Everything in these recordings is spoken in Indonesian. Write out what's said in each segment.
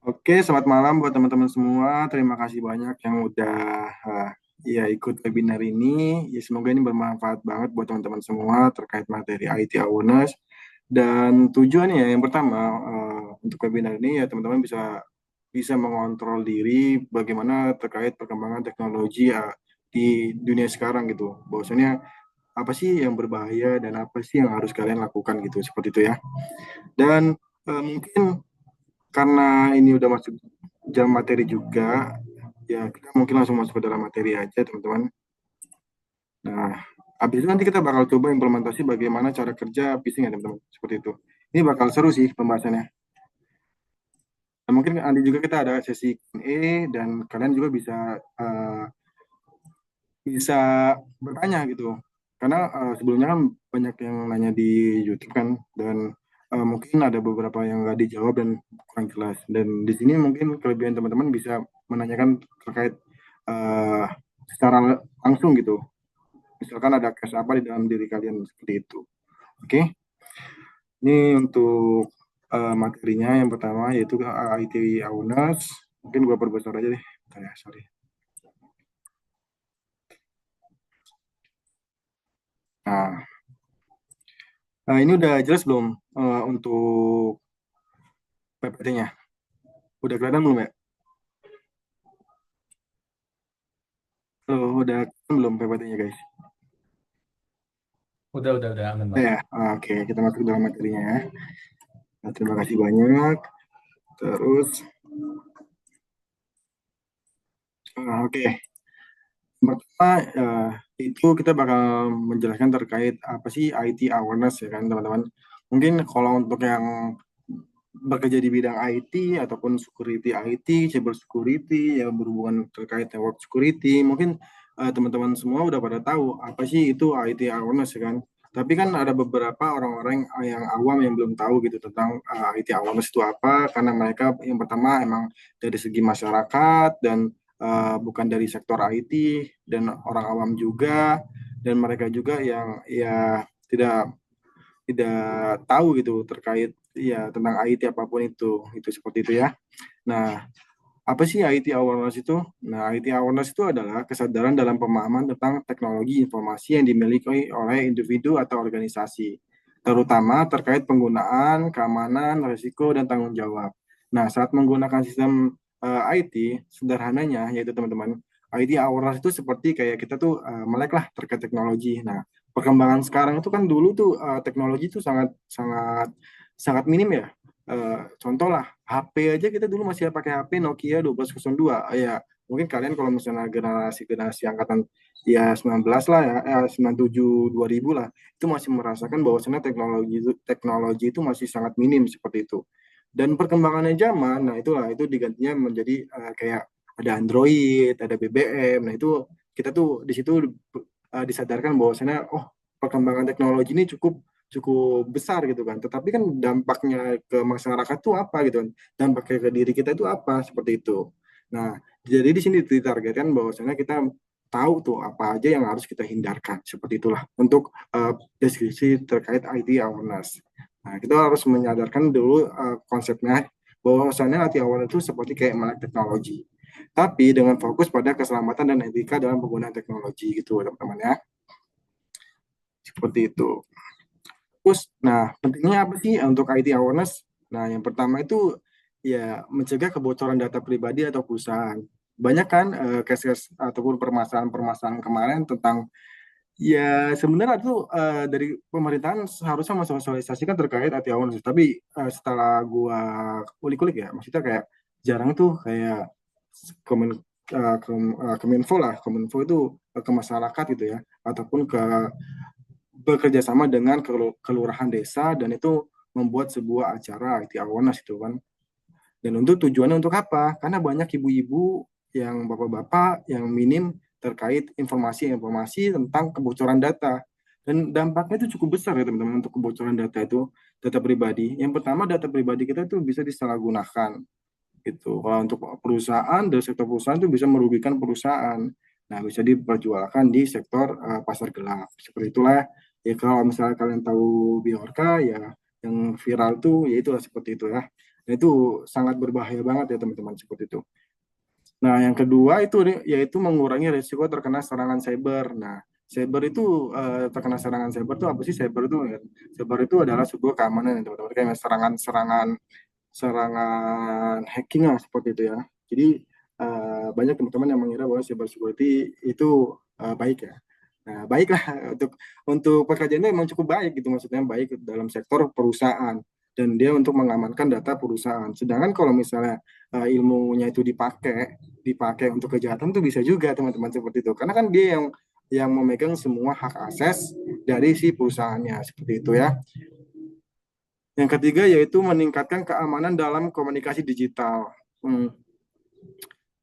Oke, selamat malam buat teman-teman semua. Terima kasih banyak yang udah ya ikut webinar ini. Ya, semoga ini bermanfaat banget buat teman-teman semua terkait materi IT awareness. Dan tujuannya yang pertama untuk webinar ini ya teman-teman bisa bisa mengontrol diri bagaimana terkait perkembangan teknologi di dunia sekarang gitu. Bahwasanya apa sih yang berbahaya dan apa sih yang harus kalian lakukan gitu seperti itu ya. Dan mungkin karena ini udah masuk jam materi juga, ya kita mungkin langsung masuk ke dalam materi aja, teman-teman. Nah, habis itu nanti kita bakal coba implementasi bagaimana cara kerja phishing ya, teman-teman. Seperti itu. Ini bakal seru sih pembahasannya. Nah, mungkin nanti juga kita ada sesi Q&A dan kalian juga bisa bisa bertanya gitu. Karena sebelumnya kan banyak yang nanya di YouTube kan, dan mungkin ada beberapa yang nggak dijawab dan kurang jelas. Dan di sini mungkin kelebihan teman-teman bisa menanyakan terkait eh, secara langsung gitu. Misalkan ada case apa di dalam diri kalian seperti itu. Oke, ini untuk materinya yang pertama yaitu IT awareness. Mungkin gua perbesar aja deh. Bentar ya, sorry. Nah, ini udah jelas belum untuk PPT-nya? Udah kelihatan belum ya? Udah kelihatan belum PPT-nya guys? Udah aman, Bang. Ya, oke, kita masuk dalam materinya ya. Nah, terima kasih banyak. Terus, oke. Pertama, itu kita bakal menjelaskan terkait apa sih IT awareness ya kan teman-teman. Mungkin kalau untuk yang bekerja di bidang IT ataupun security IT, cyber security yang berhubungan terkait network security, mungkin teman-teman semua udah pada tahu apa sih itu IT awareness ya kan. Tapi kan ada beberapa orang-orang yang awam yang belum tahu gitu tentang IT awareness itu apa, karena mereka yang pertama emang dari segi masyarakat dan bukan dari sektor IT dan orang awam juga, dan mereka juga yang ya tidak tidak tahu gitu terkait ya tentang IT apapun itu seperti itu ya. Nah, apa sih IT awareness itu? Nah, IT awareness itu adalah kesadaran dalam pemahaman tentang teknologi informasi yang dimiliki oleh individu atau organisasi, terutama terkait penggunaan, keamanan, risiko, dan tanggung jawab. Nah, saat menggunakan sistem IT, sederhananya yaitu teman-teman, IT awareness itu seperti kayak kita tuh melek lah terkait teknologi. Nah, perkembangan sekarang itu kan dulu tuh teknologi itu sangat sangat sangat minim ya. Contoh lah, HP aja kita dulu masih pakai HP Nokia 1202. Ya, mungkin kalian kalau misalnya generasi-generasi angkatan ya 19 lah ya, 97 2000 lah, itu masih merasakan bahwasannya teknologi itu masih sangat minim seperti itu. Dan perkembangannya zaman, nah itulah itu digantinya menjadi kayak ada Android, ada BBM. Nah, itu kita tuh di situ disadarkan bahwasannya oh, perkembangan teknologi ini cukup cukup besar gitu kan. Tetapi kan dampaknya ke masyarakat tuh apa gitu kan. Dampaknya ke diri kita itu apa seperti itu. Nah, jadi di sini ditargetkan bahwasanya kita tahu tuh apa aja yang harus kita hindarkan. Seperti itulah untuk deskripsi terkait IT awareness. Nah, kita harus menyadarkan dulu konsepnya bahwasanya IT awareness itu seperti kayak melek teknologi. Tapi dengan fokus pada keselamatan dan etika dalam penggunaan teknologi gitu teman-teman ya. Seperti itu. Terus, nah, pentingnya apa sih untuk IT awareness? Nah, yang pertama itu ya mencegah kebocoran data pribadi atau perusahaan. Banyak kan case-case ataupun permasalahan-permasalahan kemarin tentang ya sebenarnya itu dari pemerintahan seharusnya mensosialisasikan terkait IT awareness. Tapi setelah gua kulik-kulik ya, maksudnya kayak jarang tuh kayak komen, Kominfo lah, Kominfo itu ke masyarakat gitu ya, ataupun ke bekerja sama dengan kelurahan desa dan itu membuat sebuah acara IT awareness itu kan. Dan untuk tujuannya untuk apa? Karena banyak ibu-ibu yang bapak-bapak yang minim terkait informasi-informasi tentang kebocoran data. Dan dampaknya itu cukup besar ya teman-teman untuk kebocoran data itu, data pribadi. Yang pertama data pribadi kita itu bisa disalahgunakan gitu. Kalau untuk perusahaan dari sektor perusahaan itu bisa merugikan perusahaan. Nah, bisa diperjualkan di sektor pasar gelap. Seperti itulah ya kalau misalnya kalian tahu Biorka ya yang viral tuh ya itulah seperti itu ya. Nah, itu sangat berbahaya banget ya teman-teman seperti itu. Nah, yang kedua itu yaitu mengurangi risiko terkena serangan cyber. Nah, cyber itu terkena serangan cyber itu apa sih? Cyber itu ya, cyber itu adalah sebuah keamanan ya teman-teman, kayak serangan-serangan serangan hacking lah seperti itu ya. Jadi banyak teman-teman yang mengira bahwa cyber security itu baik ya. Nah, baiklah untuk pekerjaan itu memang cukup baik gitu, maksudnya baik dalam sektor perusahaan dan dia untuk mengamankan data perusahaan. Sedangkan kalau misalnya ilmunya itu dipakai dipakai untuk kejahatan tuh bisa juga teman-teman seperti itu. Karena kan dia yang memegang semua hak akses dari si perusahaannya seperti itu ya. Yang ketiga yaitu meningkatkan keamanan dalam komunikasi digital. Hmm.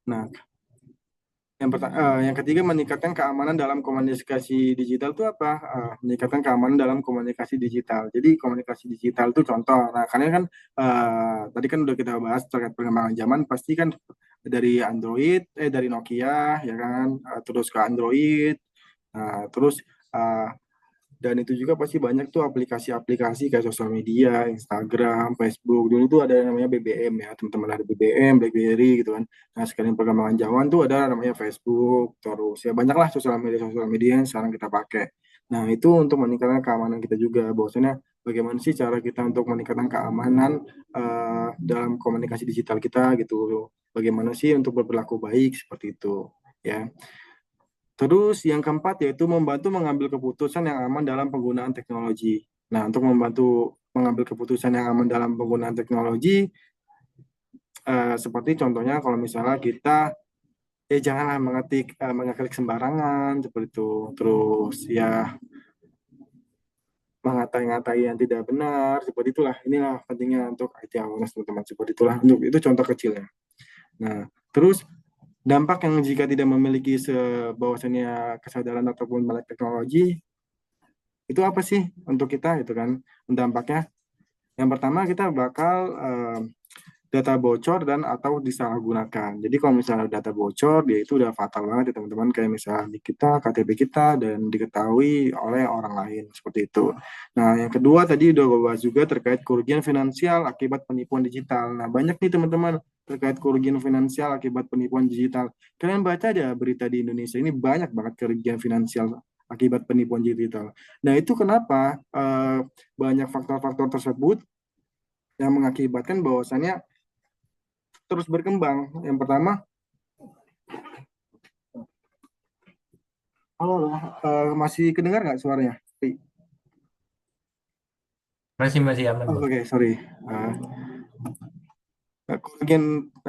Nah, yang ketiga meningkatkan keamanan dalam komunikasi digital itu apa? Meningkatkan keamanan dalam komunikasi digital. Jadi komunikasi digital itu contoh. Nah, karena kan tadi kan udah kita bahas terkait perkembangan zaman, pasti kan dari dari Nokia, ya kan, terus ke Android, terus uh, dan itu juga pasti banyak tuh aplikasi-aplikasi kayak sosial media, Instagram, Facebook. Dulu tuh ada yang namanya BBM ya, teman-teman ada BBM, BlackBerry gitu kan. Nah, sekarang perkembangan zaman tuh ada namanya Facebook, terus ya banyaklah sosial media yang sekarang kita pakai. Nah, itu untuk meningkatkan keamanan kita juga. Bahwasanya bagaimana sih cara kita untuk meningkatkan keamanan dalam komunikasi digital kita gitu. Bagaimana sih untuk berperilaku baik seperti itu ya. Terus yang keempat yaitu membantu mengambil keputusan yang aman dalam penggunaan teknologi. Nah, untuk membantu mengambil keputusan yang aman dalam penggunaan teknologi, seperti contohnya kalau misalnya kita janganlah mengeklik sembarangan seperti itu. Terus ya mengatai-ngatai yang tidak benar seperti itulah. Inilah pentingnya untuk IT awareness teman-teman seperti itulah. Untuk itu contoh kecilnya. Nah, terus dampak yang jika tidak memiliki bahwasannya kesadaran ataupun melek teknologi itu apa sih untuk kita itu kan dampaknya. Yang pertama kita bakal data bocor dan atau disalahgunakan. Jadi kalau misalnya data bocor, dia itu udah fatal banget ya teman-teman. Kayak misalnya di kita, KTP kita, dan diketahui oleh orang lain. Seperti itu. Nah, yang kedua tadi udah gue bahas juga terkait kerugian finansial akibat penipuan digital. Nah, banyak nih teman-teman terkait kerugian finansial akibat penipuan digital. Kalian baca aja berita di Indonesia, ini banyak banget kerugian finansial akibat penipuan digital. Nah, itu kenapa banyak faktor-faktor tersebut yang mengakibatkan bahwasannya terus berkembang. Yang pertama, halo, masih kedengar nggak suaranya? Masih masih aman, Oh, Bang. oke, sorry. Uh,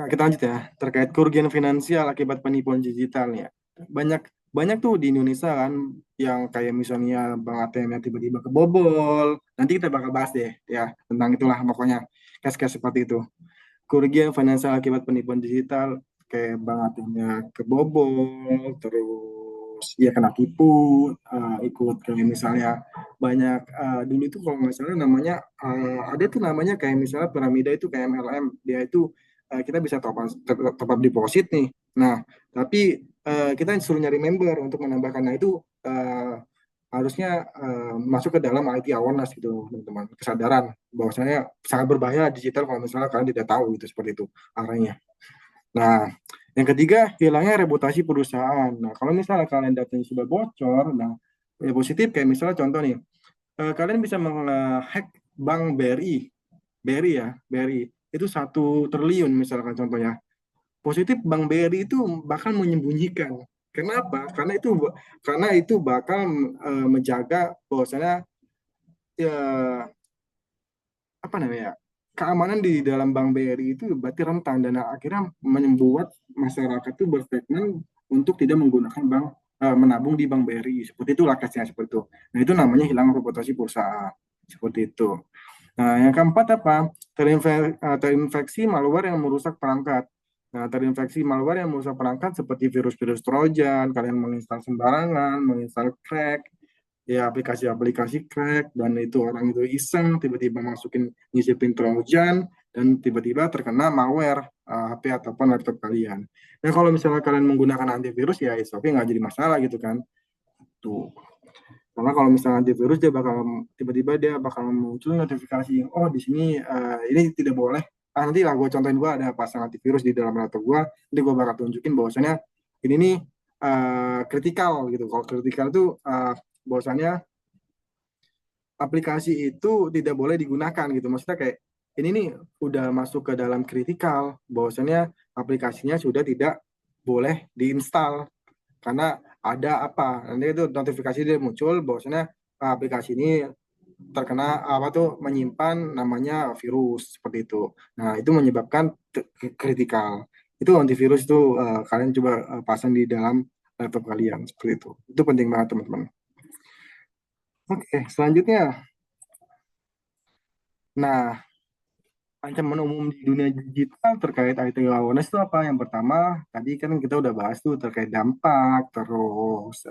kita lanjut ya. Terkait kerugian finansial akibat penipuan digital nih ya. Banyak banyak tuh di Indonesia kan yang kayak misalnya bank ATM yang tiba-tiba kebobol. Nanti kita bakal bahas deh ya tentang itulah pokoknya case-case seperti itu. Kerugian finansial akibat penipuan digital kayak bank ATM-nya kebobol, terus ya kena tipu, ikut kayak misalnya banyak dulu itu kalau nggak salah namanya ada tuh namanya kayak misalnya piramida itu kayak MLM, dia itu kita bisa top up deposit nih. Nah, tapi kita suruh nyari member untuk menambahkan. Nah, itu harusnya masuk ke dalam IT awareness gitu teman-teman, kesadaran bahwasanya sangat berbahaya digital kalau misalnya kalian tidak tahu gitu seperti itu arahnya. Nah, yang ketiga hilangnya reputasi perusahaan. Nah, kalau misalnya kalian datanya sudah bocor, nah ya positif kayak misalnya contoh nih, kalian bisa menghack bank BRI, BRI ya, BRI itu 1 triliun misalkan contohnya. Positif Bank BRI itu bakal menyembunyikan. Kenapa? Karena itu bakal menjaga bahwasanya ya apa namanya keamanan di dalam Bank BRI itu berarti rentan dan akhirnya membuat masyarakat itu berstatement untuk tidak menggunakan menabung di Bank BRI. Seperti itulah kasnya seperti itu. Nah, itu namanya hilang reputasi perusahaan. Seperti itu. Nah, yang keempat apa? Terinfeksi malware yang merusak perangkat. Nah, terinfeksi malware yang merusak perangkat seperti virus-virus Trojan, kalian menginstal sembarangan, menginstal crack, ya aplikasi-aplikasi crack, dan itu orang itu iseng, tiba-tiba masukin, nyisipin Trojan, dan tiba-tiba terkena malware HP ataupun laptop kalian. Nah, kalau misalnya kalian menggunakan antivirus, ya oke, nggak jadi masalah gitu kan. Tuh. Karena kalau misalnya antivirus dia bakal tiba-tiba dia bakal muncul notifikasi, oh di sini ini tidak boleh. Nanti lah gue contohin, gue ada pasang antivirus di dalam laptop gue, nanti gue bakal tunjukin bahwasannya ini nih kritikal gitu. Kalau kritikal itu bahwasannya aplikasi itu tidak boleh digunakan gitu. Maksudnya kayak ini nih udah masuk ke dalam kritikal, bahwasannya aplikasinya sudah tidak boleh diinstal karena ada apa, nanti itu notifikasi dia muncul bahwasanya aplikasi ini terkena apa tuh menyimpan namanya virus seperti itu. Nah itu menyebabkan kritikal. Itu antivirus itu kalian coba pasang di dalam laptop kalian seperti itu. Itu penting banget teman-teman. Oke, selanjutnya. Nah, ancaman umum di dunia digital terkait IT awareness itu apa? Yang pertama, tadi kan kita udah bahas tuh terkait dampak, terus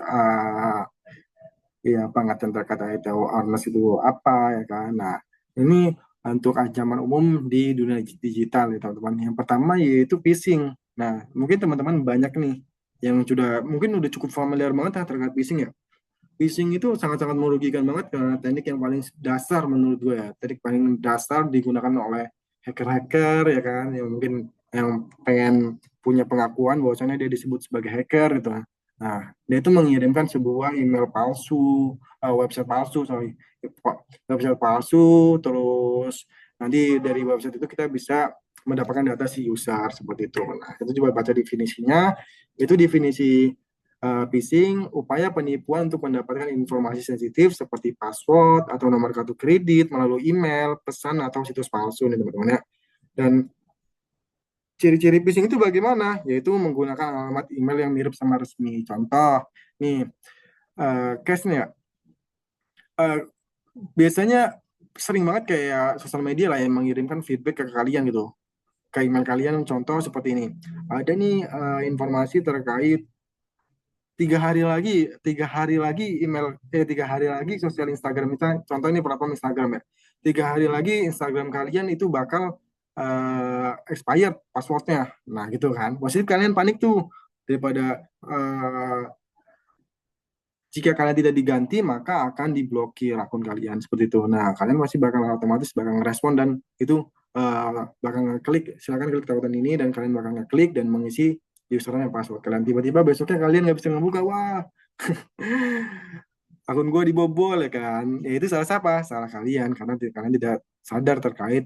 ya pengertian terkait IT awareness itu apa ya kan? Nah, ini untuk ancaman umum di dunia digital ya teman-teman. Yang pertama yaitu phishing. Nah, mungkin teman-teman banyak nih yang sudah mungkin udah cukup familiar banget ya terkait phishing ya. Phishing itu sangat-sangat merugikan banget karena teknik yang paling dasar menurut gue ya. Teknik paling dasar digunakan oleh hacker-hacker ya kan, yang mungkin yang pengen punya pengakuan bahwasanya dia disebut sebagai hacker gitu. Nah, dia itu mengirimkan sebuah email palsu, website palsu, sorry, website palsu, terus nanti dari website itu kita bisa mendapatkan data si user seperti itu. Nah, itu coba baca definisinya. Itu definisi phishing, upaya penipuan untuk mendapatkan informasi sensitif seperti password atau nomor kartu kredit melalui email, pesan atau situs palsu nih teman-teman ya. Dan ciri-ciri phishing itu bagaimana? Yaitu menggunakan alamat email yang mirip sama resmi. Contoh, nih, case nih ya, eh, biasanya sering banget kayak sosial media lah yang mengirimkan feedback ke kalian gitu, ke email kalian. Contoh seperti ini, ada nih informasi terkait 3 hari lagi email, 3 hari lagi sosial Instagram, misalnya contoh ini platform Instagram ya, 3 hari lagi Instagram kalian itu bakal expired passwordnya. Nah gitu kan, pasti kalian panik tuh, daripada jika kalian tidak diganti maka akan diblokir akun kalian seperti itu. Nah kalian masih bakal otomatis bakal ngerespon dan itu bakal ngeklik, silakan klik tautan ini dan kalian bakal ngeklik dan mengisi username dan password kalian. Tiba-tiba besoknya kalian nggak bisa ngebuka, wah akun gue dibobol ya kan. Ya itu salah siapa? Salah kalian karena kalian tidak sadar terkait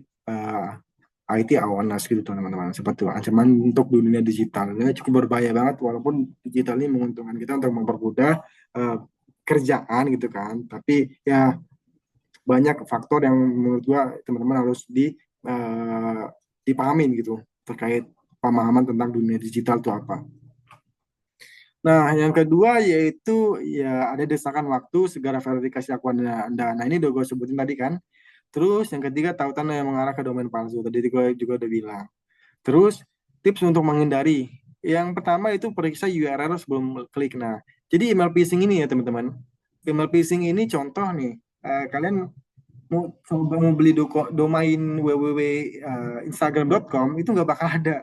IT awareness gitu teman-teman. Seperti itu ancaman untuk dunia digital. Ini cukup berbahaya banget walaupun digital ini menguntungkan kita untuk mempermudah uh, kerjaan gitu kan. Tapi ya banyak faktor yang menurut gua teman-teman harus dipahamin gitu terkait pemahaman tentang dunia digital itu apa. Nah, yang kedua yaitu ya ada desakan waktu segera verifikasi akun Anda. Nah, ini udah gue sebutin tadi kan. Terus yang ketiga tautan yang mengarah ke domain palsu. Tadi gue juga udah bilang. Terus tips untuk menghindari. Yang pertama itu periksa URL sebelum klik. Nah, jadi email phishing ini ya teman-teman. Email phishing ini contoh nih. Kalian mau coba mau beli domain www.instagram.com itu nggak bakal ada,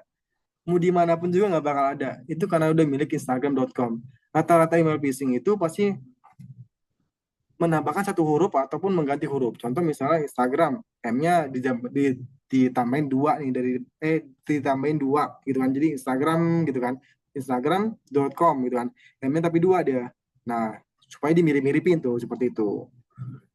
mau dimanapun juga nggak bakal ada. Itu karena udah milik Instagram.com. Rata-rata email phishing itu pasti menambahkan satu huruf ataupun mengganti huruf. Contoh misalnya Instagram, M-nya ditambahin dua nih dari ditambahin dua gitu kan. Jadi Instagram gitu kan. Instagram.com gitu kan. M-nya tapi dua dia. Nah, supaya dimirip-miripin tuh seperti itu.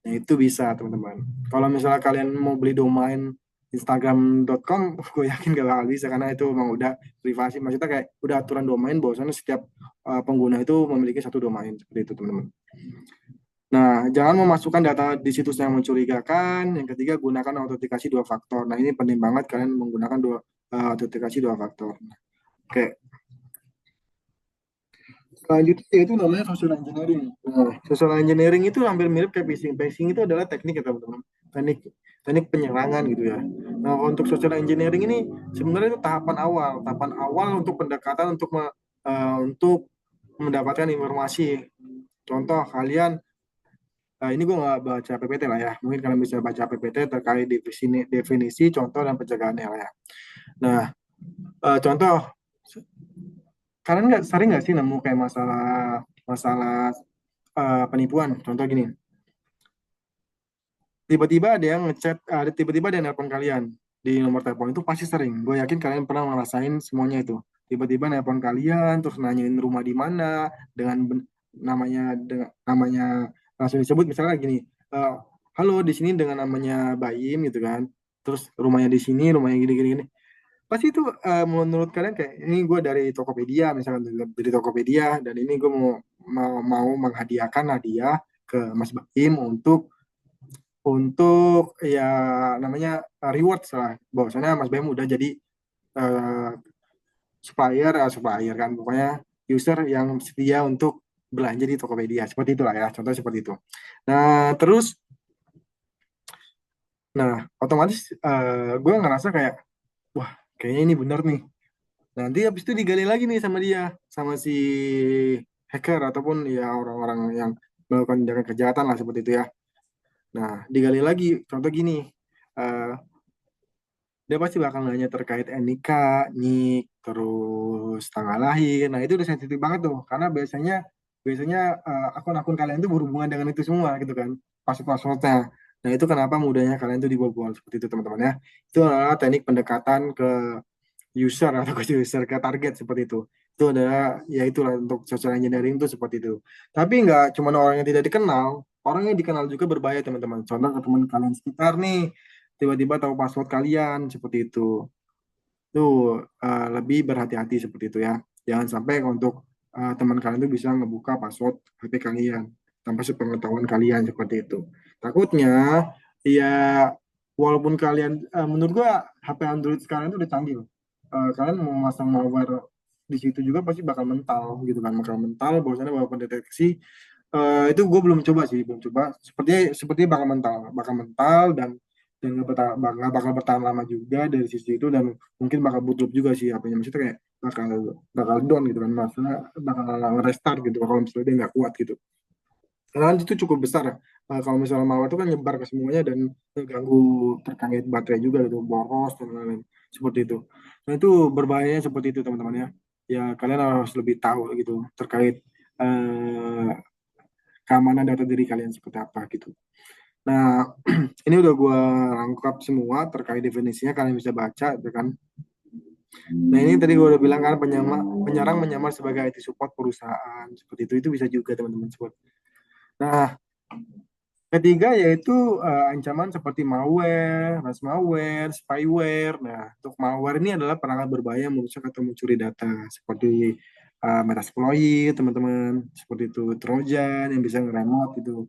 Nah, itu bisa teman-teman. Kalau misalnya kalian mau beli domain Instagram.com, gue yakin gak bakal bisa karena itu memang udah privasi. Maksudnya kayak udah aturan domain bahwasanya setiap pengguna itu memiliki satu domain seperti itu teman-teman. Nah, jangan memasukkan data di situs yang mencurigakan. Yang ketiga, gunakan autentikasi dua faktor. Nah, ini penting banget kalian menggunakan autentikasi dua faktor. Oke, selanjutnya yaitu namanya social engineering. Nah, social engineering itu hampir mirip kayak phishing. Phishing itu adalah teknik ya teman-teman. Teknik teknik penyerangan gitu ya. Nah, untuk social engineering ini sebenarnya itu tahapan awal. Tahapan awal untuk pendekatan untuk mendapatkan informasi. Contoh kalian, ini gue nggak baca PPT lah ya. Mungkin kalian bisa baca PPT terkait definisi, contoh, dan pencegahannya lah ya. Nah, contoh, kalian nggak sering nggak sih nemu kayak masalah masalah penipuan. Contoh gini, tiba-tiba ada yang ngechat, ada tiba-tiba ada yang nelpon kalian di nomor telepon itu pasti sering. Gue yakin kalian pernah ngerasain semuanya itu. Tiba-tiba nelpon kalian, terus nanyain rumah di mana, namanya langsung disebut misalnya gini, eh, halo di sini dengan namanya Baim gitu kan. Terus rumahnya di sini, rumahnya gini gini gini. Pasti itu menurut kalian kayak ini gue dari Tokopedia misalkan dari Tokopedia dan ini gue mau menghadiahkan hadiah ke Mas Baim untuk ya namanya reward lah bahwasanya Mas BM udah jadi uh, supplier kan pokoknya user yang setia untuk belanja di Tokopedia seperti itulah ya contoh seperti itu. Nah terus otomatis gue ngerasa kayak wah kayaknya ini bener nih. Nanti habis itu digali lagi nih sama dia sama si hacker ataupun ya orang-orang yang melakukan tindakan kejahatan lah seperti itu ya. Nah digali lagi contoh gini, eh, dia pasti bakal nanya terkait NIK, NIK, terus tanggal lahir. Nah, itu udah sensitif banget tuh, karena biasanya biasanya akun-akun kalian itu berhubungan dengan itu semua gitu kan, password-passwordnya. Nah, itu kenapa mudahnya kalian tuh dibobol seperti itu teman-teman ya. Itu adalah teknik pendekatan ke user atau ke user ke target seperti itu. Itu adalah ya itulah untuk social engineering itu seperti itu. Tapi nggak cuma orang yang tidak dikenal, orang yang dikenal juga berbahaya teman-teman. Contoh ke teman kalian sekitar nih, tiba-tiba tahu password kalian seperti itu. Tuh lebih berhati-hati seperti itu ya. Jangan sampai untuk teman kalian tuh bisa ngebuka password HP kalian tanpa sepengetahuan kalian seperti itu. Takutnya ya walaupun kalian menurut gua HP Android sekarang itu udah canggih loh. Kalian mau masang malware di situ juga pasti bakal mental gitu kan, bakal mental bahwasanya bakal pendeteksi. Itu gue belum coba sih, belum coba. Sepertinya bakal mental dan nggak bakal bertahan lama juga dari sisi itu dan mungkin bakal bootloop juga sih apanya maksudnya kayak bakal bakal down gitu kan maksudnya bakal nge-restart gitu kalau misalnya dia nggak kuat gitu karena kan itu cukup besar. Kalau misalnya malware itu kan nyebar ke semuanya dan mengganggu terkait baterai juga gitu boros dan lain-lain seperti itu. Nah itu berbahayanya seperti itu teman-teman ya. Ya kalian harus lebih tahu gitu terkait eh, keamanan data diri kalian seperti apa gitu. Nah, ini udah gue rangkap semua terkait definisinya, kalian bisa baca, gitu kan. Nah, ini tadi gue udah bilang kan, penyerang menyamar sebagai IT support perusahaan, seperti itu bisa juga teman-teman support. Nah, ketiga yaitu ancaman seperti malware, ransomware, spyware. Nah, untuk malware ini adalah perangkat berbahaya yang merusak atau mencuri data, seperti Metasploit, teman-teman, seperti itu Trojan yang bisa nge-remote itu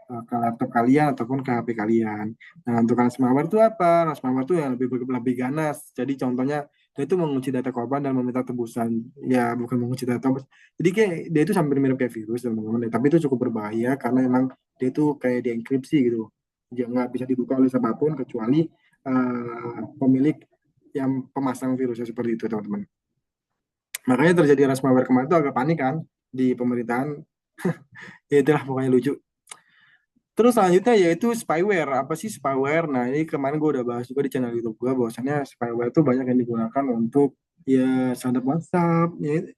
ke laptop kalian ataupun ke HP kalian. Nah, untuk ransomware itu apa? Ransomware itu yang lebih ganas. Jadi contohnya dia itu mengunci data korban dan meminta tebusan. Ya, bukan mengunci data. Jadi kayak dia itu hampir mirip kayak virus teman-teman. Tapi itu cukup berbahaya karena emang dia itu kayak dienkripsi gitu. Dia nggak bisa dibuka oleh siapapun kecuali pemilik yang pemasang virusnya seperti itu teman-teman. Makanya terjadi ransomware kemarin itu agak panik kan di pemerintahan. Ya itulah pokoknya lucu. Terus selanjutnya yaitu spyware. Apa sih spyware? Nah, ini kemarin gue udah bahas juga di channel YouTube gue bahwasannya spyware itu banyak yang digunakan untuk ya sadap WhatsApp. Ya,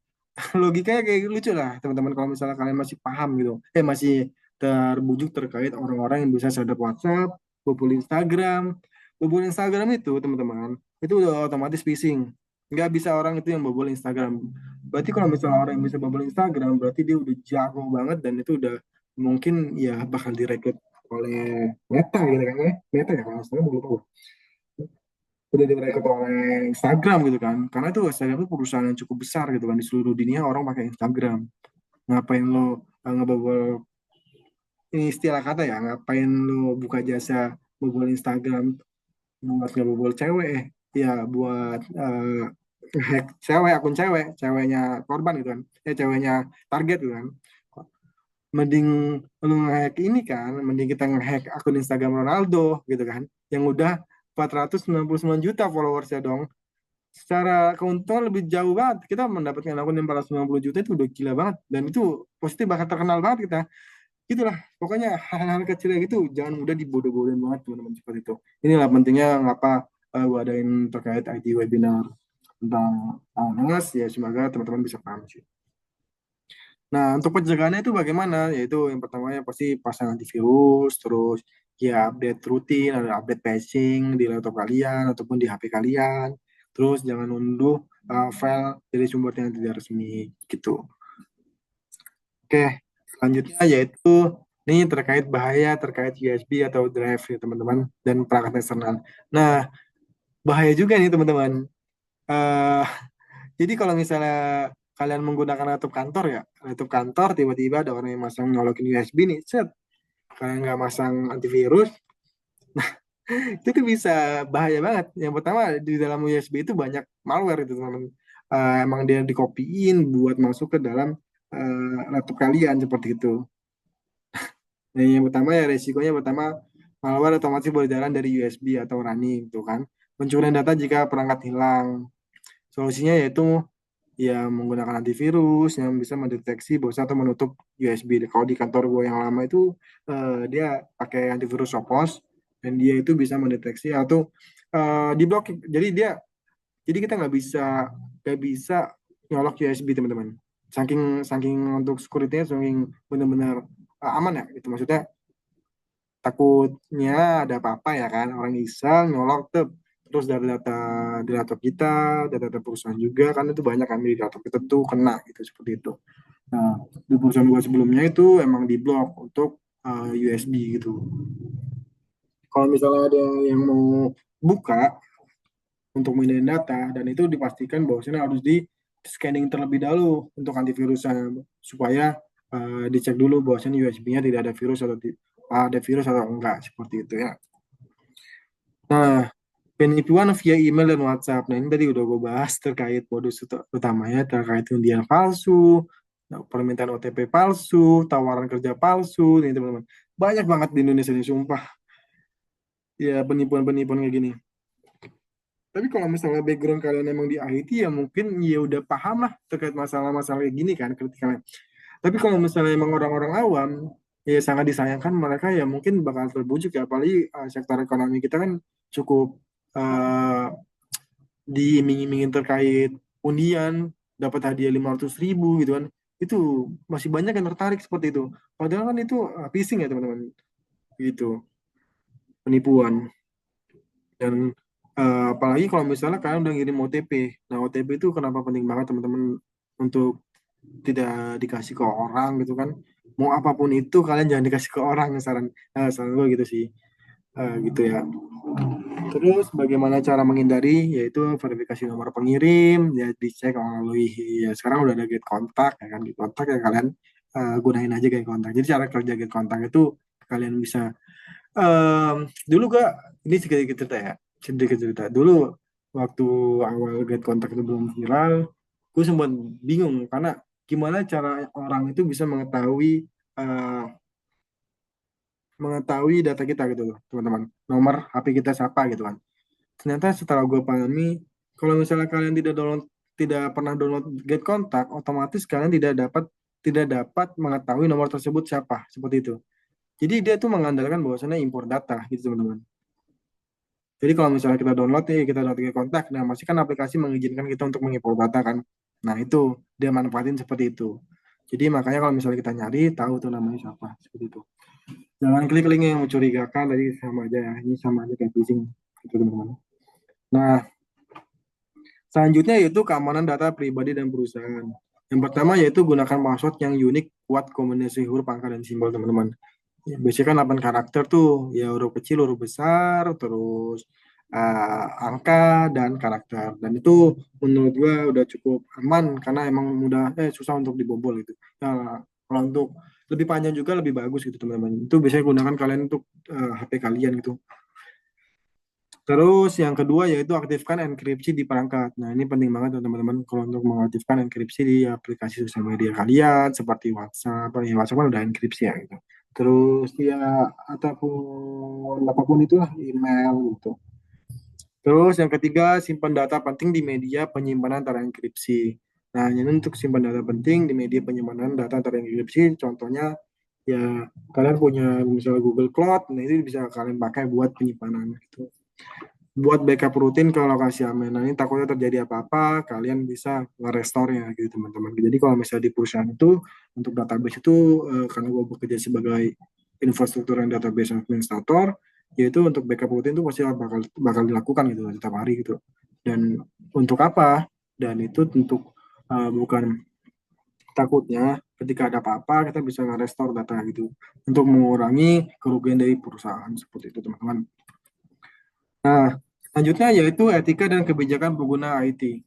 logikanya kayak lucu lah, teman-teman kalau misalnya kalian masih paham gitu. Masih terbujuk terkait orang-orang yang bisa sadap WhatsApp, bobol Instagram. Bobol Instagram itu, teman-teman, itu udah otomatis phishing. Nggak bisa orang itu yang bobol Instagram. Berarti kalau misalnya orang yang bisa bobol Instagram, berarti dia udah jago banget dan itu udah mungkin ya bakal direkrut oleh Meta gitu kan ya. Meta ya kalau misalnya lupa udah direkrut oleh Instagram gitu kan karena itu Instagram itu perusahaan yang cukup besar gitu kan di seluruh dunia orang pakai Instagram. Ngapain lo ngebobol, ini istilah kata ya, ngapain lo buka jasa bobol Instagram buat ngebobol cewek ya buat hack cewek, akun ceweknya korban gitu kan, ceweknya target gitu kan. Mending lu nge-hack ini kan, mending kita nge-hack akun Instagram Ronaldo gitu kan, yang udah 499 juta followersnya dong. Secara keuntungan lebih jauh banget. Kita mendapatkan akun yang 490 juta itu udah gila banget. Dan itu pasti bakal terkenal banget kita. Itulah, pokoknya hal-hal kecil kayak gitu jangan mudah dibodoh-bodohin banget teman-teman seperti itu. Inilah pentingnya ngapa gue adain terkait IT webinar tentang Anonymous ya semoga teman-teman bisa paham sih. Nah, untuk pencegahannya itu bagaimana? Yaitu yang pertamanya pasti pasang antivirus, terus ya update rutin, ada update patching di laptop kalian ataupun di HP kalian. Terus jangan unduh file dari sumber yang tidak resmi gitu. Oke, selanjutnya yaitu ini terkait bahaya terkait USB atau drive ya teman-teman dan perangkat eksternal. Nah, bahaya juga nih teman-teman. Eh, jadi kalau misalnya kalian menggunakan laptop kantor tiba-tiba ada orang yang masang nyolokin USB nih, set, kalian nggak masang antivirus, itu tuh bisa bahaya banget. Yang pertama di dalam USB itu banyak malware itu teman-teman. Emang dia dikopiin buat masuk ke dalam laptop kalian seperti itu. Nah, yang pertama ya resikonya pertama malware otomatis berjalan dari USB atau running gitu kan. Pencurian data jika perangkat hilang. Solusinya yaitu ya menggunakan antivirus yang bisa mendeteksi bocor atau menutup USB. Kalau di kantor gue yang lama itu dia pakai antivirus Sophos dan dia itu bisa mendeteksi atau diblokir. Jadi kita nggak bisa nyolok USB teman-teman. Saking saking untuk security-nya saking benar-benar aman ya. Itu maksudnya takutnya ada apa-apa ya kan orang iseng nyolok terus data-data di laptop kita, data-data perusahaan juga kan itu banyak kan di laptop kita tuh kena gitu seperti itu. Nah, di perusahaan gua sebelumnya itu emang diblok untuk USB gitu. Kalau misalnya ada yang mau buka untuk mindahin data dan itu dipastikan bahwasanya harus di scanning terlebih dahulu untuk antivirusnya supaya dicek dulu bahwasanya USB-nya tidak ada virus ada virus atau enggak seperti itu ya. Nah, penipuan via email dan WhatsApp. Nah, ini tadi udah gue bahas terkait modus utamanya, terkait undian palsu, nah, permintaan OTP palsu, tawaran kerja palsu, nih teman-teman. Banyak banget di Indonesia ini, sumpah. Ya, penipuan-penipuan kayak gini. Tapi kalau misalnya background kalian emang di IT, ya mungkin ya udah paham lah terkait masalah-masalah kayak gini kan, kritikalnya. Tapi kalau misalnya emang orang-orang awam, ya sangat disayangkan mereka ya mungkin bakal terbujuk ya. Apalagi sektor ekonomi kita kan cukup eh, diiming-imingin terkait undian dapat hadiah 500.000 gitu kan itu masih banyak yang tertarik seperti itu padahal kan itu phishing ya teman-teman gitu penipuan dan apalagi kalau misalnya kalian udah ngirim OTP nah OTP itu kenapa penting banget teman-teman untuk tidak dikasih ke orang gitu kan mau apapun itu kalian jangan dikasih ke orang saran gue gitu sih. Gitu ya. Terus bagaimana cara menghindari yaitu verifikasi nomor pengirim ya dicek melalui ya sekarang udah ada get kontak ya kan get kontak ya kalian gunain aja get kontak. Jadi cara kerja get kontak itu kalian bisa em, dulu gak ini sedikit cerita ya sedikit cerita dulu waktu awal get kontak itu belum viral gue sempat bingung karena gimana cara orang itu bisa eh, mengetahui data kita gitu loh teman-teman nomor HP kita siapa gitu kan ternyata setelah gue pahami kalau misalnya kalian tidak pernah download Get Contact otomatis kalian tidak dapat mengetahui nomor tersebut siapa seperti itu jadi dia tuh mengandalkan bahwasannya impor data gitu teman-teman jadi kalau misalnya kita download Get Contact nah masih kan aplikasi mengizinkan kita untuk mengimpor data kan nah itu dia manfaatin seperti itu jadi makanya kalau misalnya kita nyari tahu tuh namanya siapa seperti itu jangan klik link yang mencurigakan tadi sama aja ya ini sama aja kayak phishing gitu teman-teman. Nah, selanjutnya yaitu keamanan data pribadi dan perusahaan. Yang pertama yaitu gunakan password yang unik, kuat kombinasi huruf, angka, dan simbol teman-teman. Ya, biasanya kan 8 karakter tuh, ya huruf kecil, huruf besar, terus angka, dan karakter. Dan itu menurut gua udah cukup aman karena emang susah untuk dibobol gitu. Nah, kalau untuk lebih panjang juga lebih bagus gitu teman-teman. Itu biasanya gunakan kalian untuk HP kalian gitu. Terus yang kedua yaitu aktifkan enkripsi di perangkat. Nah, ini penting banget tuh, teman-teman kalau untuk mengaktifkan enkripsi di aplikasi sosial media kalian seperti WhatsApp. Ya WhatsApp kan udah enkripsi ya gitu. Terus ya ataupun apapun itulah email gitu. Terus yang ketiga simpan data penting di media penyimpanan terenkripsi. Nah, ini untuk simpan data penting di media penyimpanan data terenkripsi contohnya ya kalian punya misalnya Google Cloud, nah itu bisa kalian pakai buat penyimpanan gitu. buat backup rutin ke lokasi aman. Nah, ini takutnya terjadi apa-apa, kalian bisa nge-restore-nya gitu teman-teman. Jadi kalau misalnya di perusahaan itu untuk database itu karena gue bekerja sebagai infrastruktur dan database administrator, yaitu untuk backup rutin itu pasti bakal bakal dilakukan gitu setiap hari gitu. Dan untuk apa? Dan itu untuk bukan takutnya ketika ada apa-apa kita bisa nge-restore data gitu untuk mengurangi kerugian dari perusahaan seperti itu teman-teman. Nah, selanjutnya yaitu etika dan kebijakan pengguna IT.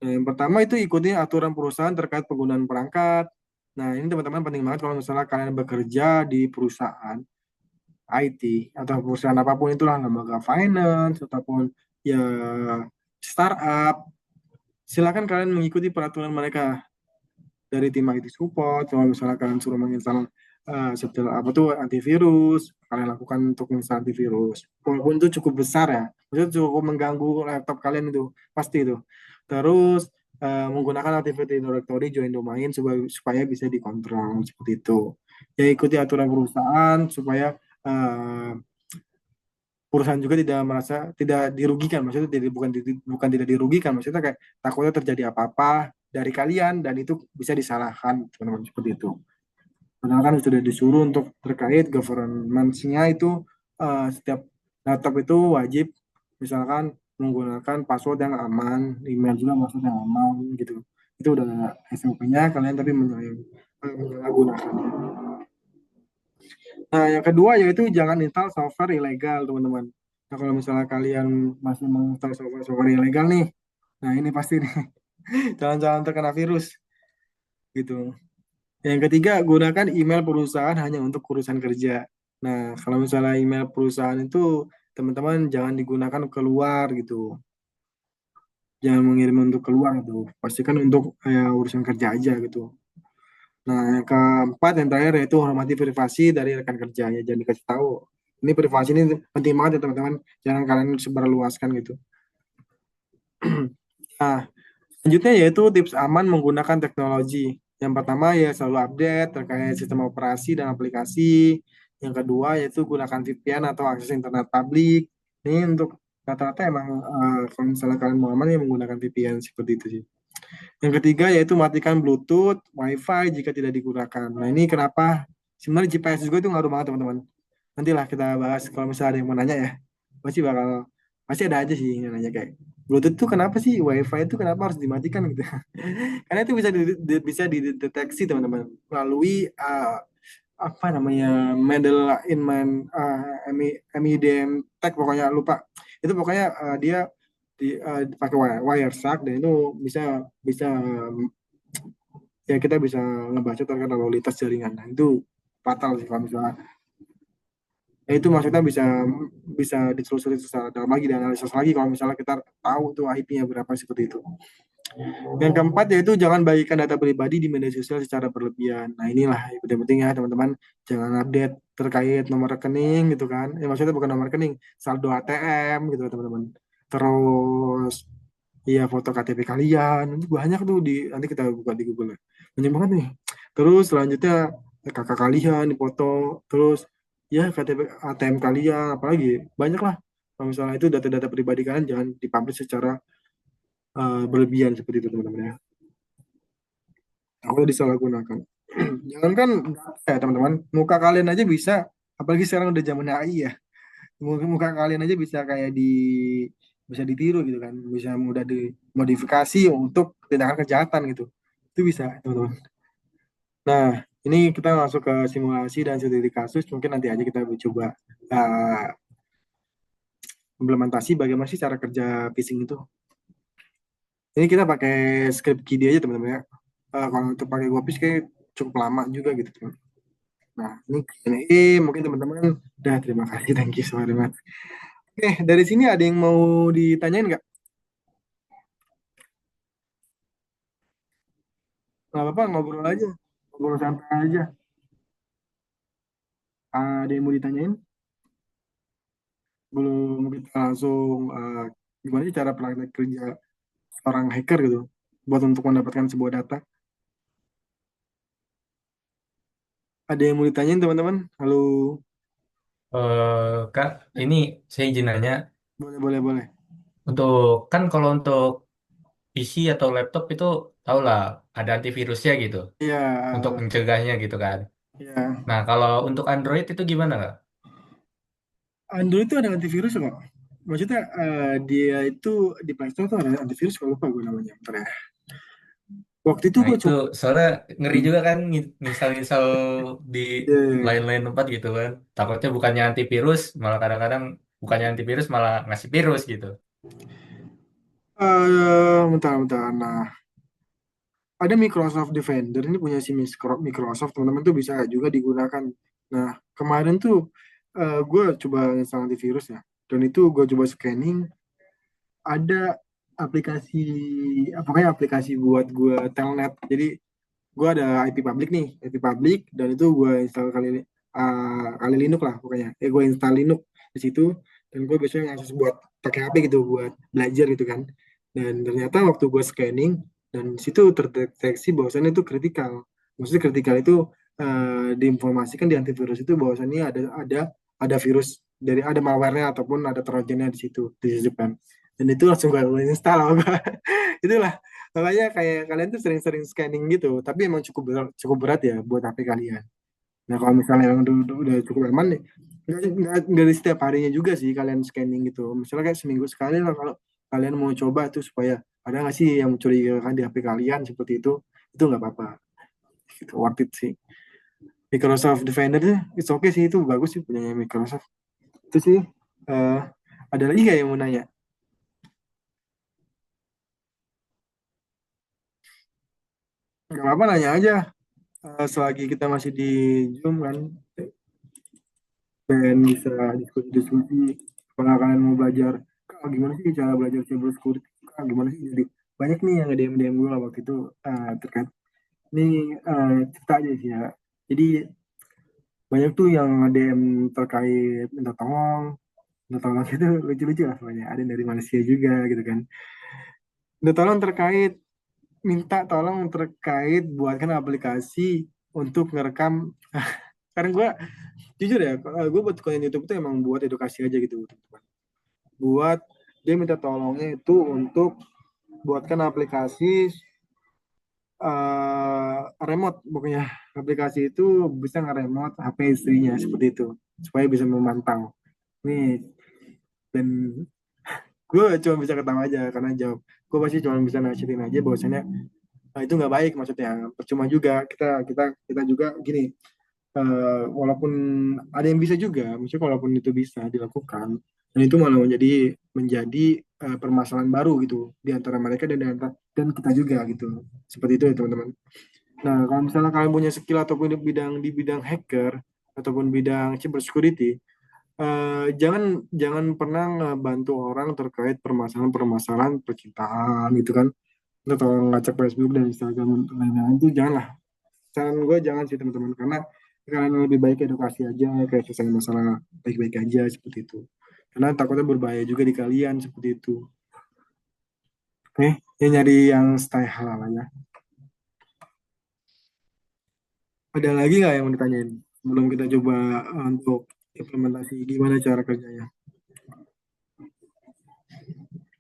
Nah, yang pertama itu ikuti aturan perusahaan terkait penggunaan perangkat. Nah, ini teman-teman penting banget kalau misalnya kalian bekerja di perusahaan IT atau perusahaan apapun itulah, lembaga finance ataupun ya startup, silakan kalian mengikuti peraturan mereka dari tim IT support. Kalau misalnya kalian suruh menginstal setelah apa tuh antivirus, kalian lakukan untuk menginstal antivirus. Walaupun itu cukup besar ya, maksudnya cukup mengganggu laptop kalian itu, pasti itu. Terus menggunakan Active Directory join domain supaya bisa dikontrol seperti itu. Ya ikuti aturan perusahaan supaya perusahaan juga tidak merasa tidak dirugikan, maksudnya bukan tidak dirugikan, maksudnya kayak takutnya terjadi apa-apa dari kalian dan itu bisa disalahkan teman-teman seperti itu. Padahal kan sudah disuruh untuk terkait governance-nya itu setiap laptop itu wajib misalkan menggunakan password yang aman, email juga password yang aman gitu. Itu udah SOP-nya kalian tapi menyalahgunakannya. Nah, yang kedua yaitu jangan install software ilegal, teman-teman. Nah, kalau misalnya kalian masih menginstal software-software ilegal nih, nah ini pasti nih, jangan-jangan terkena virus gitu. Yang ketiga, gunakan email perusahaan hanya untuk urusan kerja. Nah, kalau misalnya email perusahaan itu, teman-teman jangan digunakan keluar gitu. Jangan mengirim untuk keluar gitu. Pastikan untuk urusan kerja aja gitu. Nah, yang keempat, yang terakhir yaitu hormati privasi dari rekan kerjanya. Jangan dikasih tahu. Ini privasi ini penting banget ya teman-teman. Jangan kalian sebarluaskan gitu. Nah, selanjutnya yaitu tips aman menggunakan teknologi. Yang pertama ya selalu update terkait sistem operasi dan aplikasi. Yang kedua yaitu gunakan VPN atau akses internet publik. Ini untuk rata-rata emang kalau misalnya kalian mau aman ya menggunakan VPN seperti itu sih. Yang ketiga yaitu matikan Bluetooth, WiFi jika tidak digunakan. Nah ini kenapa? Sebenarnya GPS juga itu ngaruh banget teman-teman. Nantilah kita bahas kalau misalnya ada yang mau nanya ya. Pasti bakal pasti ada aja sih yang nanya kayak Bluetooth tuh kenapa sih WiFi itu kenapa harus dimatikan gitu? Karena itu bisa dideteksi teman-teman melalui apa namanya medal inman MIDM tag pokoknya lupa. Itu pokoknya dia pakai Wireshark dan itu bisa bisa ya kita bisa ngebaca terkait lalu lintas jaringan. Nah, itu fatal sih kalau misalnya ya itu maksudnya bisa bisa ditelusuri secara dalam lagi dan analisis lagi kalau misalnya kita tahu tuh IP-nya berapa seperti itu. Yang keempat yaitu jangan bagikan data pribadi di media sosial secara berlebihan. Nah inilah yang penting-penting ya teman-teman, jangan update terkait nomor rekening gitu kan. Ya maksudnya bukan nomor rekening, saldo ATM gitu teman-teman. Terus iya foto KTP kalian, itu banyak tuh nanti kita buka di Google ya. Banyak banget nih. Terus selanjutnya kakak kalian dipoto, terus ya KTP ATM kalian, apalagi banyak lah. Kalau misalnya itu data-data pribadi kalian jangan dipublish secara berlebihan seperti itu teman-teman ya. Aku disalahgunakan. Jangankan ya teman-teman, muka kalian aja bisa, apalagi sekarang udah zaman AI ya. Muka kalian aja bisa kayak bisa ditiru gitu kan, bisa mudah dimodifikasi untuk tindakan kejahatan gitu. Itu bisa teman-teman. Nah, ini kita masuk ke simulasi dan studi kasus. Mungkin nanti aja kita coba uh, implementasi bagaimana sih cara kerja phishing itu. Ini kita pakai script KDE aja teman-teman ya. Kalau untuk pakai Gopis kayak cukup lama juga gitu teman. Nah, ini Q&A mungkin teman-teman udah terima kasih, thank you so much. Oke, dari sini ada yang mau ditanyain nggak? Nggak apa-apa, ngobrol aja. Ngobrol santai aja. Ada yang mau ditanyain? Belum kita langsung gimana sih cara praktek kerja seorang hacker gitu buat untuk mendapatkan sebuah data. Ada yang mau ditanyain teman-teman? Halo, Kak, ini saya izin nanya. Boleh, boleh, boleh. Untuk kan kalau untuk PC atau laptop itu tau lah ada antivirusnya gitu Iya, untuk mencegahnya gitu kan. iya. Nah kalau untuk Android itu gimana Kak? Android itu ada antivirus kok. Maksudnya dia itu di Play Store tuh ada antivirus, kalau lupa gue namanya. Bentar ya. Waktu itu Nah gue itu coba. soalnya ngeri juga kan nginstal-nginstal di Iya. lain-lain tempat gitu kan. Takutnya bukannya antivirus, malah kadang-kadang bukannya antivirus malah ngasih virus gitu. Bentar, bentar. Nah, ada Microsoft Defender ini punya si Microsoft, teman-teman tuh bisa juga digunakan. Nah, kemarin tuh gue coba install antivirus ya. Dan itu gue coba scanning, ada aplikasi, pokoknya aplikasi buat gue telnet. Jadi gue ada IP public nih, IP public, dan itu gue install kali Linux lah pokoknya. Gue install Linux di situ, dan gue biasanya ngakses buat pakai HP gitu, buat belajar gitu kan. Dan ternyata waktu gue scanning, dan situ terdeteksi bahwasannya itu kritikal. Maksudnya kritikal itu diinformasikan di antivirus itu bahwasannya ada virus, dari ada malware-nya ataupun ada trojannya di situ disisipkan. Dan itu langsung gue install sama gue. Itulah. Makanya kayak kalian tuh sering-sering scanning gitu, tapi emang cukup berat ya buat HP kalian. Nah kalau misalnya yang udah cukup aman nih, nggak di setiap harinya juga sih kalian scanning gitu. Misalnya kayak seminggu sekali lah kalau kalian mau coba tuh supaya ada nggak sih yang mencurigakan di HP kalian seperti itu nggak apa-apa. Itu worth it sih. Microsoft Defender sih, it's okay sih, itu bagus sih punya Microsoft. Itu sih. eh ada lagi nggak yang mau nanya? Nggak apa-apa, nanya aja. Selagi kita masih di Zoom kan, dan bisa diskusi-diskusi, apakah kalian mau belajar, Kak, gimana sih cara belajar cyber security, Kak, gimana sih, jadi banyak nih yang nge-DM DM gue lah waktu itu terkait ini, cerita aja sih ya. Jadi banyak tuh yang nge-DM terkait minta tolong itu lucu-lucu lah semuanya, ada yang dari Malaysia juga gitu kan, minta tolong terkait, minta tolong terkait buatkan aplikasi untuk ngerekam. Karena gue jujur ya, gue buat konten YouTube itu emang buat edukasi aja gitu teman-teman. Buat dia minta tolongnya itu untuk buatkan aplikasi remote, pokoknya aplikasi itu bisa nge-remote HP istrinya seperti itu, supaya bisa memantau nih. Dan gue cuma bisa ketawa aja karena jawab, gue pasti cuma bisa nasihatin aja bahwasannya itu nggak baik, maksudnya percuma juga kita juga gini. Walaupun ada yang bisa juga, maksudnya walaupun itu bisa dilakukan, dan itu malah menjadi permasalahan baru gitu di antara mereka dan kita juga gitu. Seperti itu ya teman-teman. Nah, kalau misalnya kalian punya skill ataupun di bidang hacker ataupun bidang cyber security, jangan jangan pernah ngebantu orang terkait permasalahan-permasalahan percintaan gitu kan. Atau ngacak Facebook dan Instagram untuk lain-lain itu janganlah. Saran gue jangan sih teman-teman, karena kalian lebih baik edukasi aja, kayak selesai masalah baik-baik aja seperti itu, karena takutnya berbahaya juga di kalian seperti itu. Oke, ya nyari yang stay halal aja. Ada lagi nggak yang mau ditanyain sebelum kita coba untuk implementasi gimana cara kerjanya?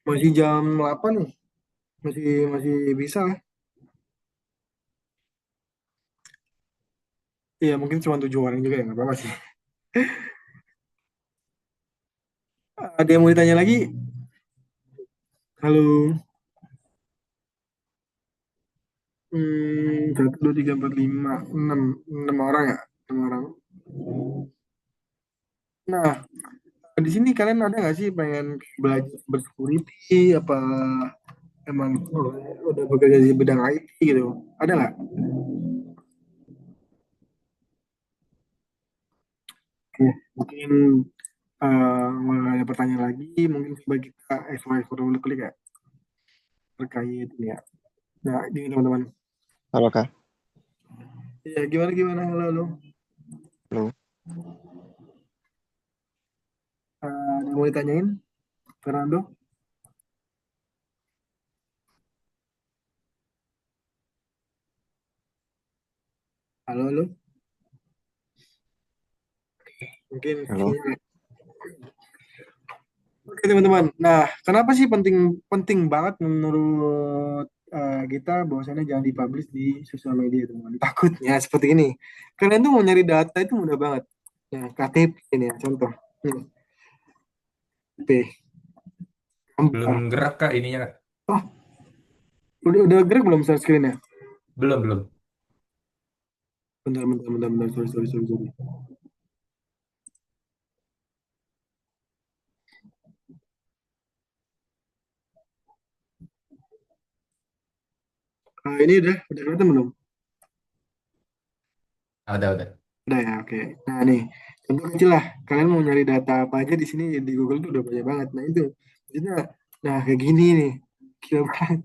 Masih jam 8 nih, masih masih bisa. Iya, mungkin cuma 7 orang juga ya, nggak apa-apa sih. Ada yang mau ditanya lagi? Halo. 1, 2, 3, 4, 5, 6 orang ya, 6 orang. Nah, di sini kalian ada nggak sih pengen belajar bersecurity, apa emang udah bekerja di bidang IT gitu? Ada nggak? Oke, mungkin nggak ada pertanyaan lagi. Mungkin coba kita explore dulu klik ya terkait ini ya. Nah, gini teman-teman. Halo Kak, Ya, gimana gimana, halo, halo. halo. Ada yang mau ditanyain, Fernando? Halo, halo. Mungkin Halo. Oke teman-teman. Nah, kenapa sih penting penting banget menurut kita bahwasannya jangan dipublish di sosial media teman-teman. Takutnya seperti ini. Kalian tuh mau nyari data itu mudah banget. Nah, KTP ini ya contoh. Nih, KTP. Belum Gambar. gerak Kak ininya Kak. Oh, udah gerak belum share screen ya? Belum, belum. Bentar, bentar, bentar, bentar. Sorry, sorry, sorry, sorry. Ini udah kelihatan belum? Ah, udah. Udah ya, oke. Nah, nih, contoh kecil lah. Kalian mau nyari data apa aja di sini di Google tuh udah banyak banget. Nah, itu. Maksudnya, nah kayak gini nih. Gila banget.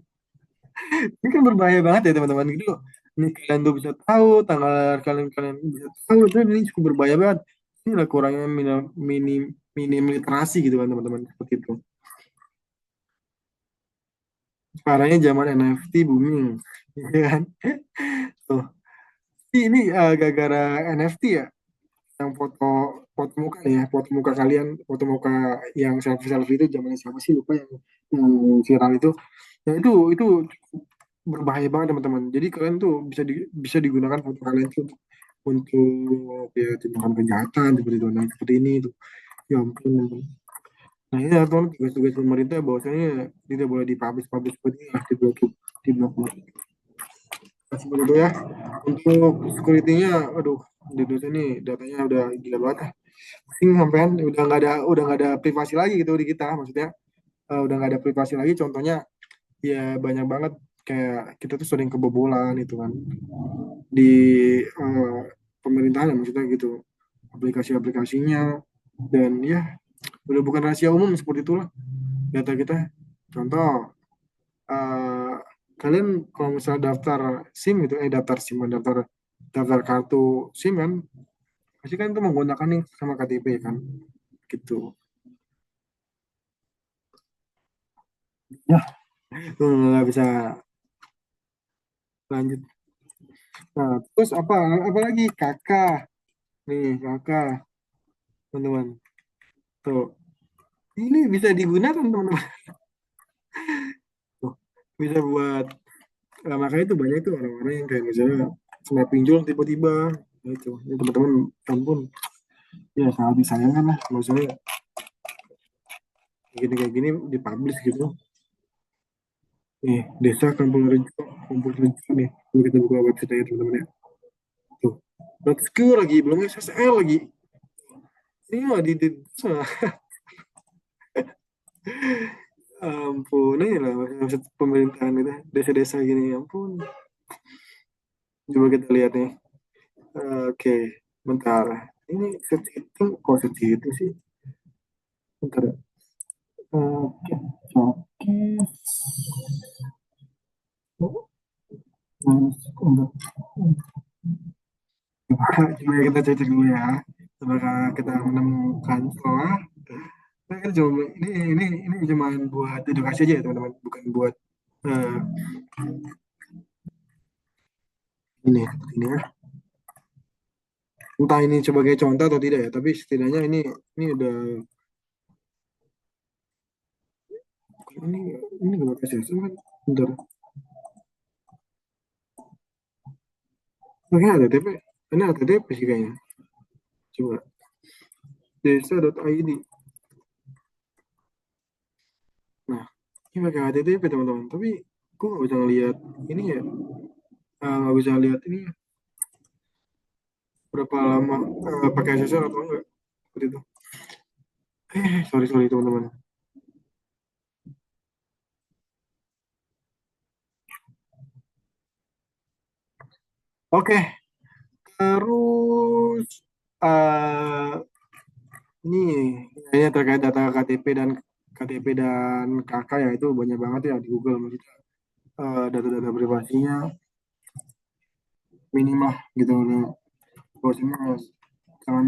Ini kan berbahaya banget ya teman-teman gitu. Ini kalian tuh bisa tahu tanggal kalian kalian bisa tahu itu ini cukup berbahaya banget. Inilah kurangnya minim literasi gitu kan teman-teman seperti itu. Sekarangnya zaman NFT booming, ya kan? Tuh, ini gara-gara NFT ya, yang foto foto muka nih ya, foto muka kalian, foto muka yang selfie selfie itu zaman siapa sih lupa yang viral itu. Ya itu berbahaya banget teman-teman. Jadi kalian tuh bisa digunakan foto kalian tuh untuk ya tindakan kejahatan seperti itu. Nah, seperti ini tuh. Ya ampun. Nah, ini adalah tugas-tugas pemerintah bahwasanya tidak boleh dipublish-publish seperti ini lah, diblok. Nah, seperti itu ya. Untuk security-nya, aduh, di Indonesia ini datanya udah gila banget. Pusing sampean udah nggak ada privasi lagi gitu di kita maksudnya. Udah nggak ada privasi lagi. Contohnya ya banyak banget kayak kita tuh sering kebobolan itu kan di eh, pemerintahan ya maksudnya gitu aplikasi-aplikasinya dan ya udah bukan rahasia umum seperti itulah data kita. Contoh eh, kalian kalau misalnya daftar SIM gitu daftar SIM daftar daftar kartu SIM kan pasti kan itu menggunakan nih sama KTP kan gitu ya. Nggak bisa lanjut. Nah terus apa lagi kakak nih kakak teman-teman tuh ini bisa digunakan teman-teman. Tuh, bisa buat makanya itu banyak tuh orang-orang yang kayak misalnya kena pinjol tiba-tiba. Nah, itu ya, teman-teman ya ampun ya sangat disayangkan lah maksudnya kayak gini dipublish gitu. Nih desa Kampung Rejo nih kalau kita buka website aja teman-teman ya tuh not secure lagi belum SSL lagi ini mah di ampun ini lah maksud pemerintahan itu desa-desa gini ya ampun. Coba kita lihat nih. Oke, bentar. Ini setting kok setting sih? Bentar. Oke, oke. Oh, untuk coba kita cek dulu ya. Apakah kita menemukan celah? Nah, kan cuma ini cuma buat edukasi aja ya teman-teman, bukan buat eh, ini seperti ini ya. Entah ini sebagai contoh atau tidak ya, tapi setidaknya ini udah ini ini nggak pakai sistem kan? Bentar. Oke, ada TP. Ini ada TP sih kayaknya. Coba desa.id. Nah, ini pakai HTTP teman-teman. Tapi gue nggak bisa ngeliat ini ya. Nggak bisa lihat ini ya, berapa lama pakai SSL atau enggak. Seperti itu. Sorry sorry teman-teman. Oke, terus eh ini kayaknya terkait data KTP dan KK ya itu banyak banget ya di Google maksudnya data-data privasinya minim lah gitu loh. Bahwasanya jangan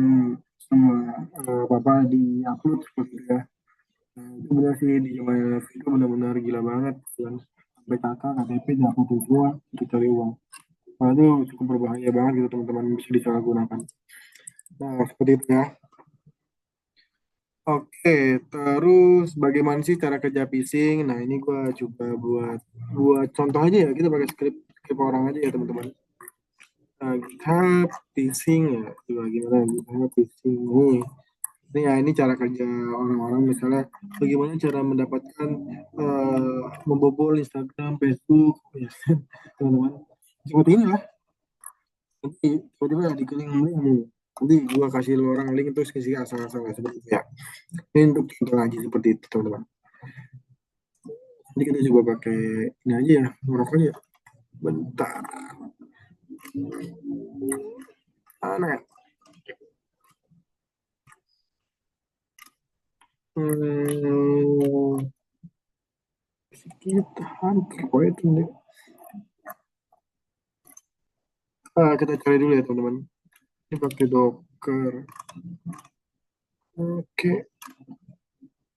semua apa-apa di-upload seperti itu ya. Nah, itu benar sih di zaman itu benar-benar gila banget dan sampai kakak KTP diupload semua untuk cari uang. Nah, itu cukup berbahaya banget gitu teman-teman bisa disalahgunakan. Nah, seperti itu ya. Oke, terus bagaimana sih cara kerja phishing? Nah, ini gua coba buat buat contoh aja ya. Kita pakai skrip orang aja ya, teman-teman. GitHub phishing ya. Coba gimana GitHub phishing nih. Ini ya, ini cara kerja orang-orang misalnya bagaimana cara mendapatkan membobol Instagram, Facebook, ya, teman-teman. Seperti inilah. Nanti tiba-tiba dikirim link nih. Nanti gua kasih lu orang link terus kasih asal-asal nggak seperti itu ya. Ini untuk contoh aja seperti itu, teman-teman. Jadi kita coba pakai ini aja ya, ngerok aja. Bentar. Mana ya? Hmm, kita hunter, kok itu nih. Kita cari dulu ya teman-teman. Ini pakai Docker. Oke,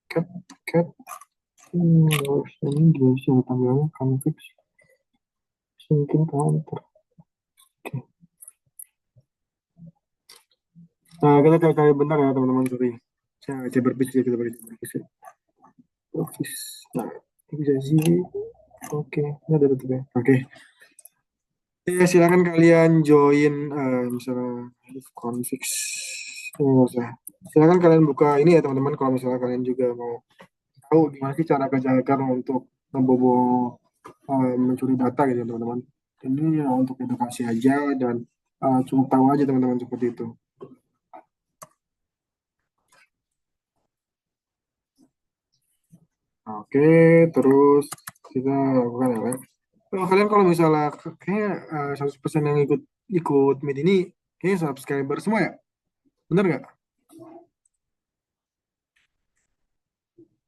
cat, cat. Ini juga bisa tampilannya config. Mungkin counter. Oke. Nah, kita cari bentar ya teman-teman. Sorry. Saya coba berpikir kita pakai berpikir. Office. Nah, ini bisa sih. Oke, ini ada tutup ya. Oke. Ya, silakan kalian join misalnya config. Nggak usah. Silakan kalian buka ini ya teman-teman kalau misalnya kalian juga mau tahu gimana sih cara kerja hacker untuk membobol mencuri data gitu ya, teman-teman. Ini ya untuk edukasi aja dan cukup tahu aja teman-teman seperti itu. Oke, terus kita lakukan ya, Lek. Kalian kalau misalnya kayaknya 100% yang ikut ikut meet ini kayaknya subscriber semua ya? Bener nggak?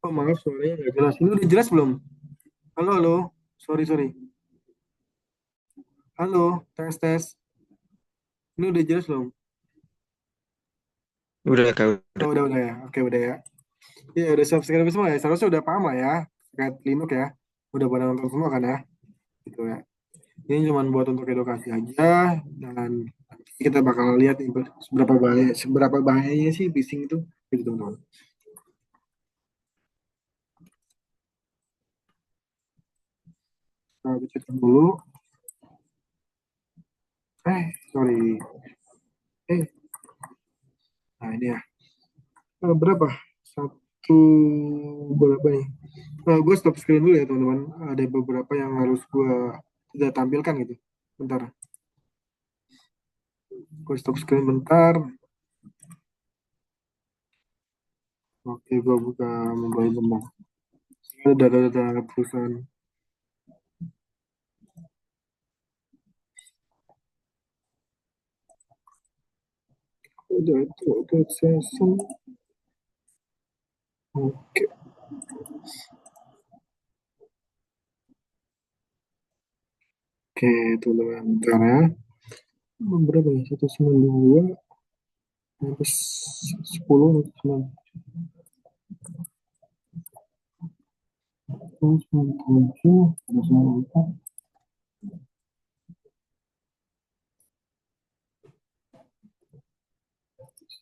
Oh maaf suaranya nggak jelas. Ini udah jelas belum? Halo, halo. Sorry, sorry. Halo, tes, tes. Ini udah jelas belum? Udah Kak, Oh, udah. udah ya. Oke, udah ya. Iya, udah subscribe semua ya. Seharusnya udah paham lah ya. Terkait Linux ya. Udah pada nonton semua kan ya. Gitu ya. Ini cuma buat untuk edukasi aja. Dan kita bakal lihat nih seberapa bahayanya sih phishing itu. Gitu, teman-teman. Nah, kita cek dulu. Sorry. Eh, nah ini ya. Berapa? Satu berapa nih? Gue stop screen dulu ya teman-teman. Ada beberapa yang harus gue tidak tampilkan gitu. Bentar. Gue stop screen bentar. Oke, gue buka mobile bentar. Ada data-data perusahaan. Udah itu session. Oke, oke teman-teman. Bentar ya. Berapa ya? 192 sampai 10 sembilan 97 94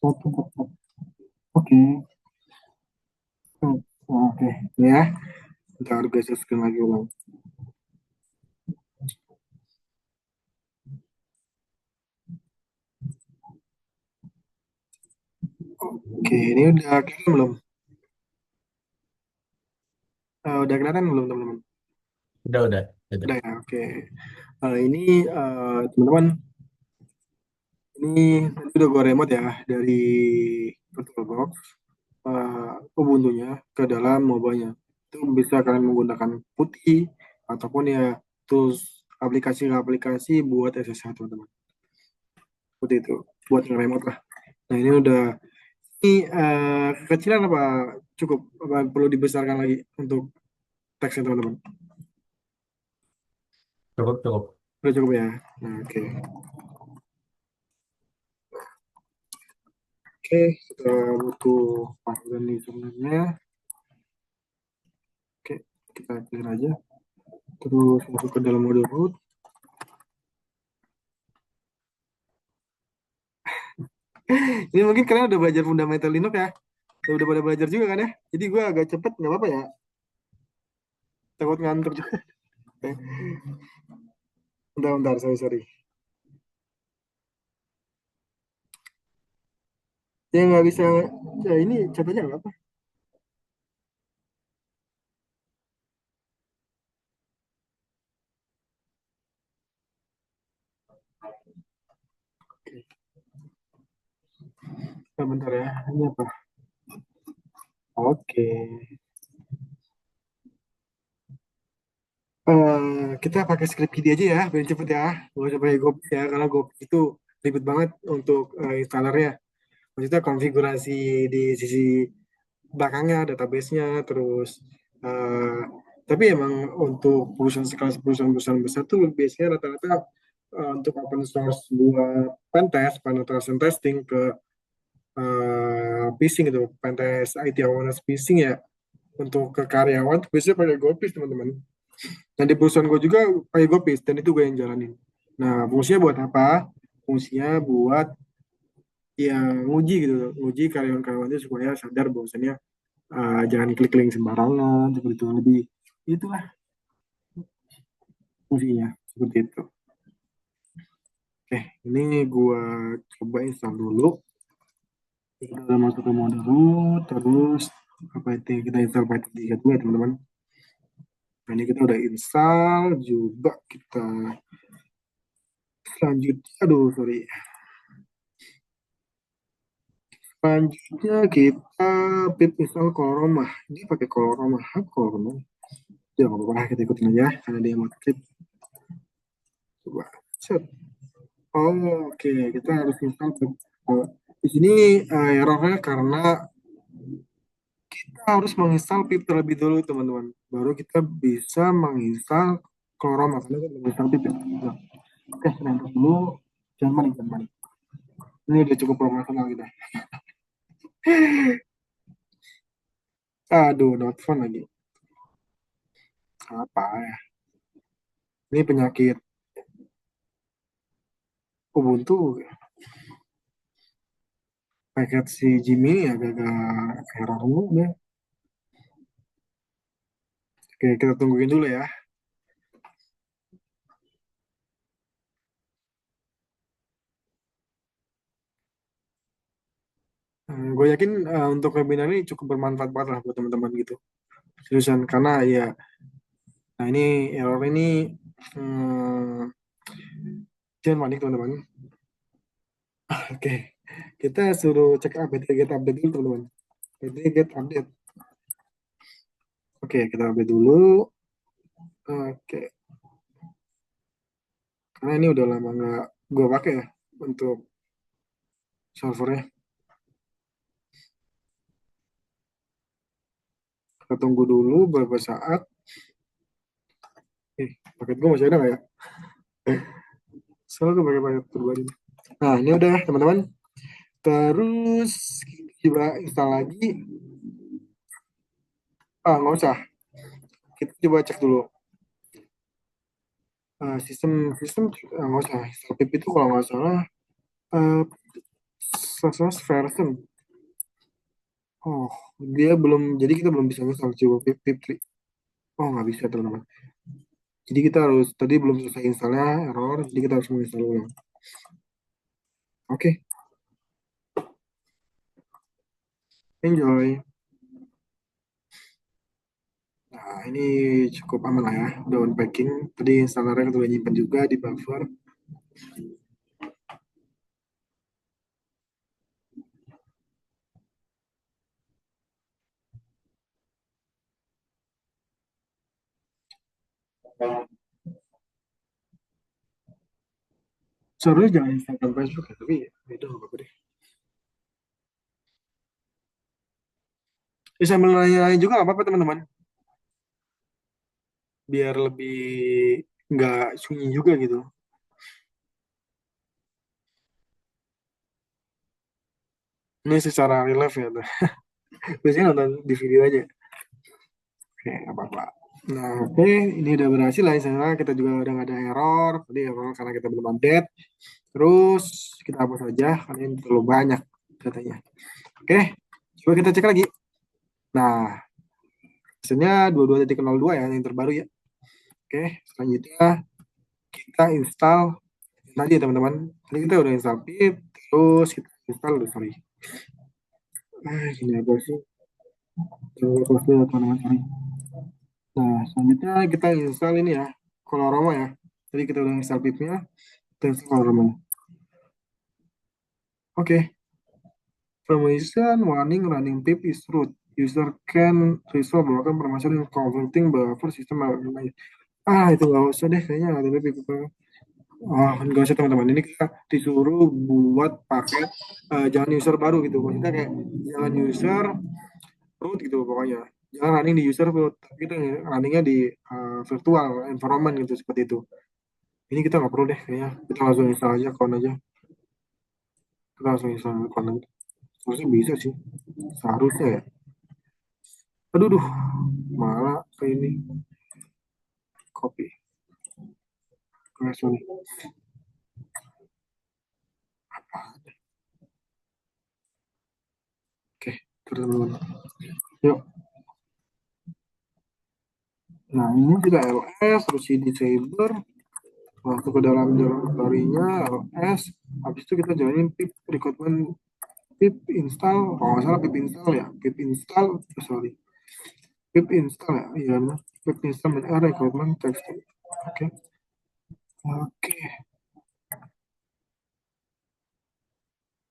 144. Oke. Oke, ini ya. Ntar geser screen lagi ulang. Oke, ini udah kelihatan belum? Udah kelihatan belum teman-teman? Udah, udah. Udah ya, oke. Ini teman-teman, ini nanti udah gue remote ya dari VirtualBox Ubuntu-nya ke dalam mobile-nya. Itu bisa kalian menggunakan putih ataupun ya tools aplikasi-aplikasi buat SSH teman-teman. Seperti itu, buat yang remote lah. Nah ini udah ini kekecilan apa cukup apa perlu dibesarkan lagi untuk teksnya teman-teman? Cukup, cukup. Udah cukup ya. Nah, oke. Oke, kita butuh password nih sebenarnya. Oke, kita clear aja. Terus masuk ke dalam mode root. Ini mungkin kalian udah belajar fundamental Linux ya. udah pada belajar juga kan ya. Jadi gue agak cepet nggak apa-apa ya. Takut ngantuk juga. Bentar, sorry. Ya nggak bisa. Ya ini contohnya nggak apa. Bentar ya. Ini apa? Oke. Kita pakai script KDE aja ya, biar cepet ya. Gak usah pakai Gopis ya, karena Gopis itu ribet banget untuk installernya. Maksudnya konfigurasi di sisi belakangnya, database-nya, terus eh, tapi emang untuk perusahaan sekelas perusahaan-perusahaan besar tuh biasanya rata-rata untuk open source buat pentest, penetration testing ke phishing gitu, pentest IT awareness phishing ya, untuk ke karyawan tuh biasanya pakai Gopis teman-teman. Dan di perusahaan gue juga pakai Gopis dan itu gue yang jalanin. Nah, fungsinya buat apa? Fungsinya buat yang nguji gitu, nguji karyawan-karyawan itu supaya sadar bahwasannya jangan klik link sembarangan seperti itu, lebih itulah fungsinya seperti itu. Oke, ini gua coba install dulu. Kita udah masuk ke mode root, terus apa itu kita install Python 3 dulu ya teman-teman. Nah, ini kita udah install juga, kita selanjutnya, aduh sorry, selanjutnya kita pip install Coloroma. Ini pakai Coloroma, Coloroma. Ya nggak apa-apa, kita ikutin aja karena dia mau script. Coba set. Oh, oke, kita harus install oh, di sini errornya karena kita harus menginstal pip terlebih dulu teman-teman. Baru kita bisa menginstal Chroma karena kita menginstal pip ya. Nah, oke, nanti dulu. Jangan panik. Ini udah cukup profesional kita. Aduh, not phone lagi. Apa ya? Ini penyakit Ubuntu. Paket si Jimmy agak-agak error mulu deh. Oke, kita tungguin dulu ya. Gue yakin untuk webinar ini cukup bermanfaat banget lah buat teman-teman gitu. Seriusan, karena ya, nah ini error ini hmm, jangan panik teman-teman. Oke, kita suruh cek update get update dulu teman-teman. Get update. Oke, kita update dulu. Oke, karena ini udah lama nggak gue pakai ya untuk servernya. Kita tunggu dulu beberapa saat. Paket gue masih ada nggak ya? Soalnya gue pakai paket pribadi. Nah, ini udah teman-teman. Terus coba install lagi. Nggak usah. Kita coba cek dulu. Sistem nggak usah. Install pip itu kalau nggak salah uh, source version. Oh, dia belum. Jadi kita belum bisa install coba pip 3. Oh, nggak bisa teman-teman. Jadi kita harus tadi belum selesai installnya error. Jadi kita harus menginstall ulang. Oke, enjoy. Nah, ini cukup aman lah ya. Udah unpacking. Tadi installernya udah nyimpan juga di buffer. Sebenarnya jangan installkan Facebook ya, tapi ya itu nggak apa-apa deh. Ya, sambil nanya-nanya juga nggak apa-apa teman-teman. Biar lebih nggak sunyi juga gitu. Ini secara real life ya. Biasanya nonton di video aja. Oke, nggak apa-apa. Nah, oke, ini udah berhasil lah. Misalnya kita juga udah nggak ada error. Tadi error karena kita belum update. Terus kita hapus aja karena ini terlalu banyak katanya. Oke, Coba kita cek lagi. Nah, hasilnya 22.02 ya, yang terbaru ya. Oke, selanjutnya kita install tadi ya teman-teman. Tadi kita udah install pip, terus kita install, sorry. Ini apa sih? Coba close dulu ya teman-teman, sorry. Nah, selanjutnya kita install ini ya, Colorama ya. Tadi kita udah install pipnya, kita install Colorama. Oke, permission warning running pip is root. User can resolve bahkan permasalahan converting buffer sistem. Itu nggak usah deh, kayaknya ada pip. Nggak usah teman-teman. Ini kita disuruh buat pakai jangan user baru gitu. Maksudnya kayak jangan user root gitu pokoknya. Jangan running di user root, tapi kita runningnya di virtual environment gitu seperti itu. Ini kita nggak perlu deh kayaknya. Kita langsung install aja account aja. Kita langsung install account aja. Harusnya bisa sih. Seharusnya ya. Aduh, duh. Malah ke ini. Copy. Sorry. Oke, terus teman-teman. Yuk. Nah, ini juga LS, terus CD Saber. Masuk ke dalam directory-nya LS. Habis itu kita jalanin pip recruitment, pip install. Kalau nggak salah pip install ya. Pip install, sorry. Pip install ya. Iya, pip install recruitment text. Oke. Oke.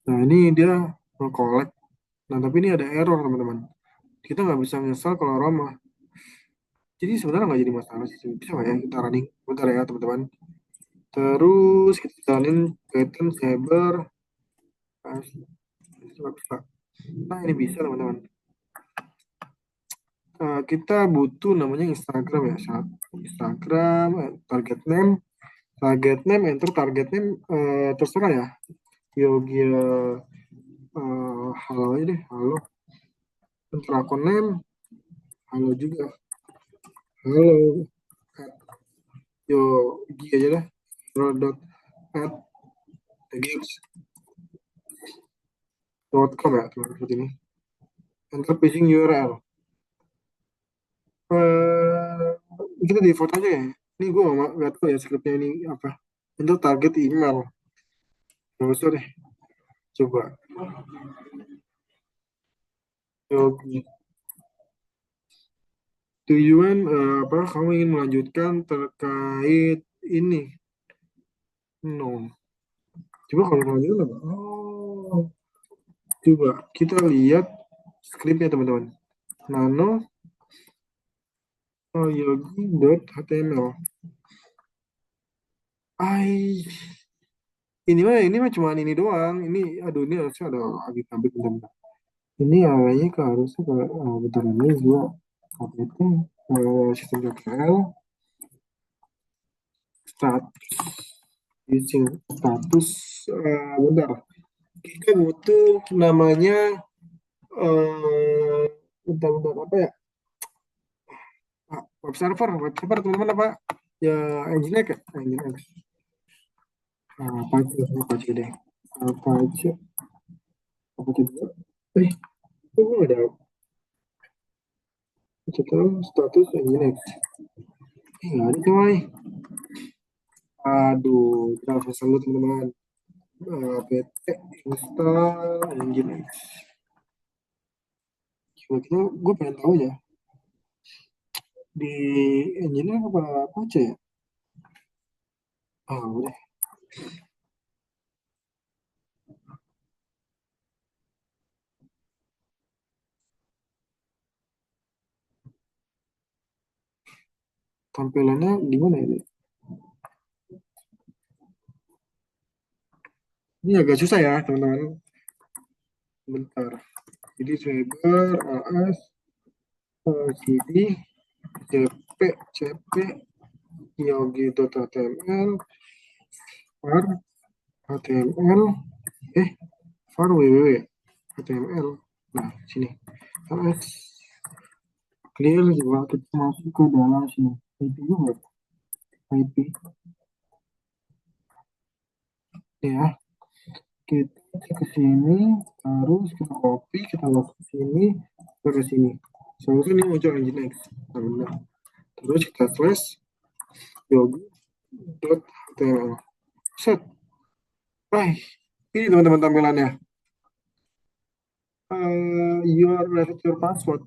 Nah, ini dia collect. Nah, tapi ini ada error, teman-teman. Kita nggak bisa install kalau Roma. Jadi sebenarnya nggak jadi masalah sih. Bisa nggak ya kita running? Bentar ya, teman-teman. Terus kita jalanin pattern cyber. Nah, ini bisa, teman-teman. Kita butuh namanya Instagram ya. Instagram, target name, enter target name, terserah ya. Yogi, halo aja deh, halo. Enter akun name, halo juga. Halo, Yogi aja deh. Dot at com ya, teman seperti ini. Enter phishing URL. Kita default aja ya. Ini gue nggak tahu ya scriptnya ini apa. Enter target email. Nggak usah deh. Coba. Yogi. Tujuan apa kamu ingin melanjutkan terkait ini? No. Coba kalau melanjutkan apa? Oh, coba kita lihat skripnya teman-teman. Nano yogi.html. Ai, ini mah cuma ini doang. Ini aduh ini harusnya ada lagi tabik bentar. Ini arahnya ke harusnya ke bentar ini juga KPT sistem.pl status using status bentar. Kita butuh namanya bentar apa ya? Web server teman-teman apa? Ya Nginx ya, Nginx. Apa aja deh? Apa aja? Apa aja dulu? Itu ada status Nginx. Nggak ada coy. Aduh, kita harus dulu teman-teman. pt install Nginx. Kira-kira gue pengen tahu ya. Di Nginx apa aja ya? Udah. Tampilannya gimana ya? Ini agak susah ya teman-teman. Bentar. Jadi cyber as cd cp yogi.html var html var www html. Nah sini as clear juga kita masuk ke dalam sini IP juga IP ya kita ke sini, terus kita copy, kita masuk ke sini, kita ke sini. Soalnya ini muncul Nginx. Nah, terus kita slash yogi.html. Set. Hai, ini teman-teman tampilannya. Your reset your password.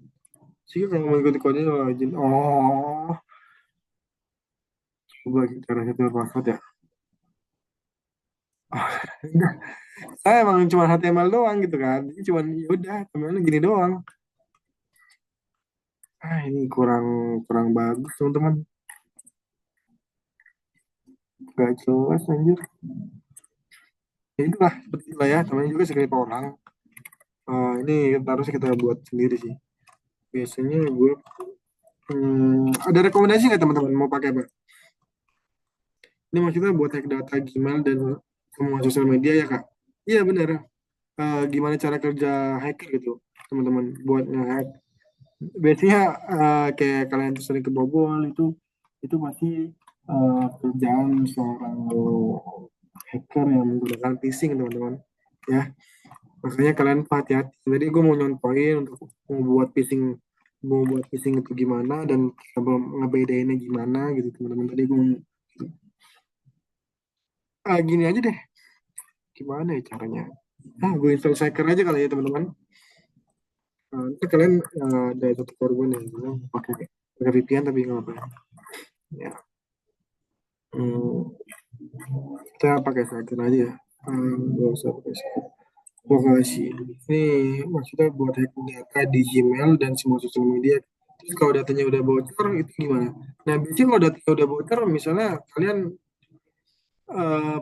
Sih kalau mengikuti kodenya login. Oh, coba kita reset your password ya. Enggak, saya emang cuma HTML doang gitu kan. Jadi cuma ya udah, temennya gini doang. Ini kurang kurang bagus teman-teman. Gak jelas anjir. Ya itulah, seperti itulah ya. Namanya juga skrip orang. Ini harus kita buat sendiri sih. Biasanya gue ada rekomendasi nggak teman-teman mau pakai apa? Ini maksudnya buat hack data Gmail dan semua sosial media ya kak? Iya benar. Gimana cara kerja hacker gitu teman-teman buat nge-hack. Biasanya kayak kalian tuh sering kebobol itu pasti kerjaan seorang hacker yang menggunakan phishing teman-teman ya. Makanya kalian hati-hati. Jadi gue mau nyontohin untuk mau buat phishing itu gimana dan ngebedainnya gimana gitu teman-teman. Tadi gue gini aja deh. Gimana ya caranya? Gue install Cyber aja kali ya teman-teman. Nanti kalian ada satu korban yang pakai pakai VPN tapi nggak apa ya. Hmm, kita pakai Cyber aja ya. Nggak usah pakai Cyber. Lokasi. Ini maksudnya buat hack data di Gmail dan semua sosial media. Terus kalau datanya udah bocor itu gimana? Nah, biasanya kalau datanya udah bocor, misalnya kalian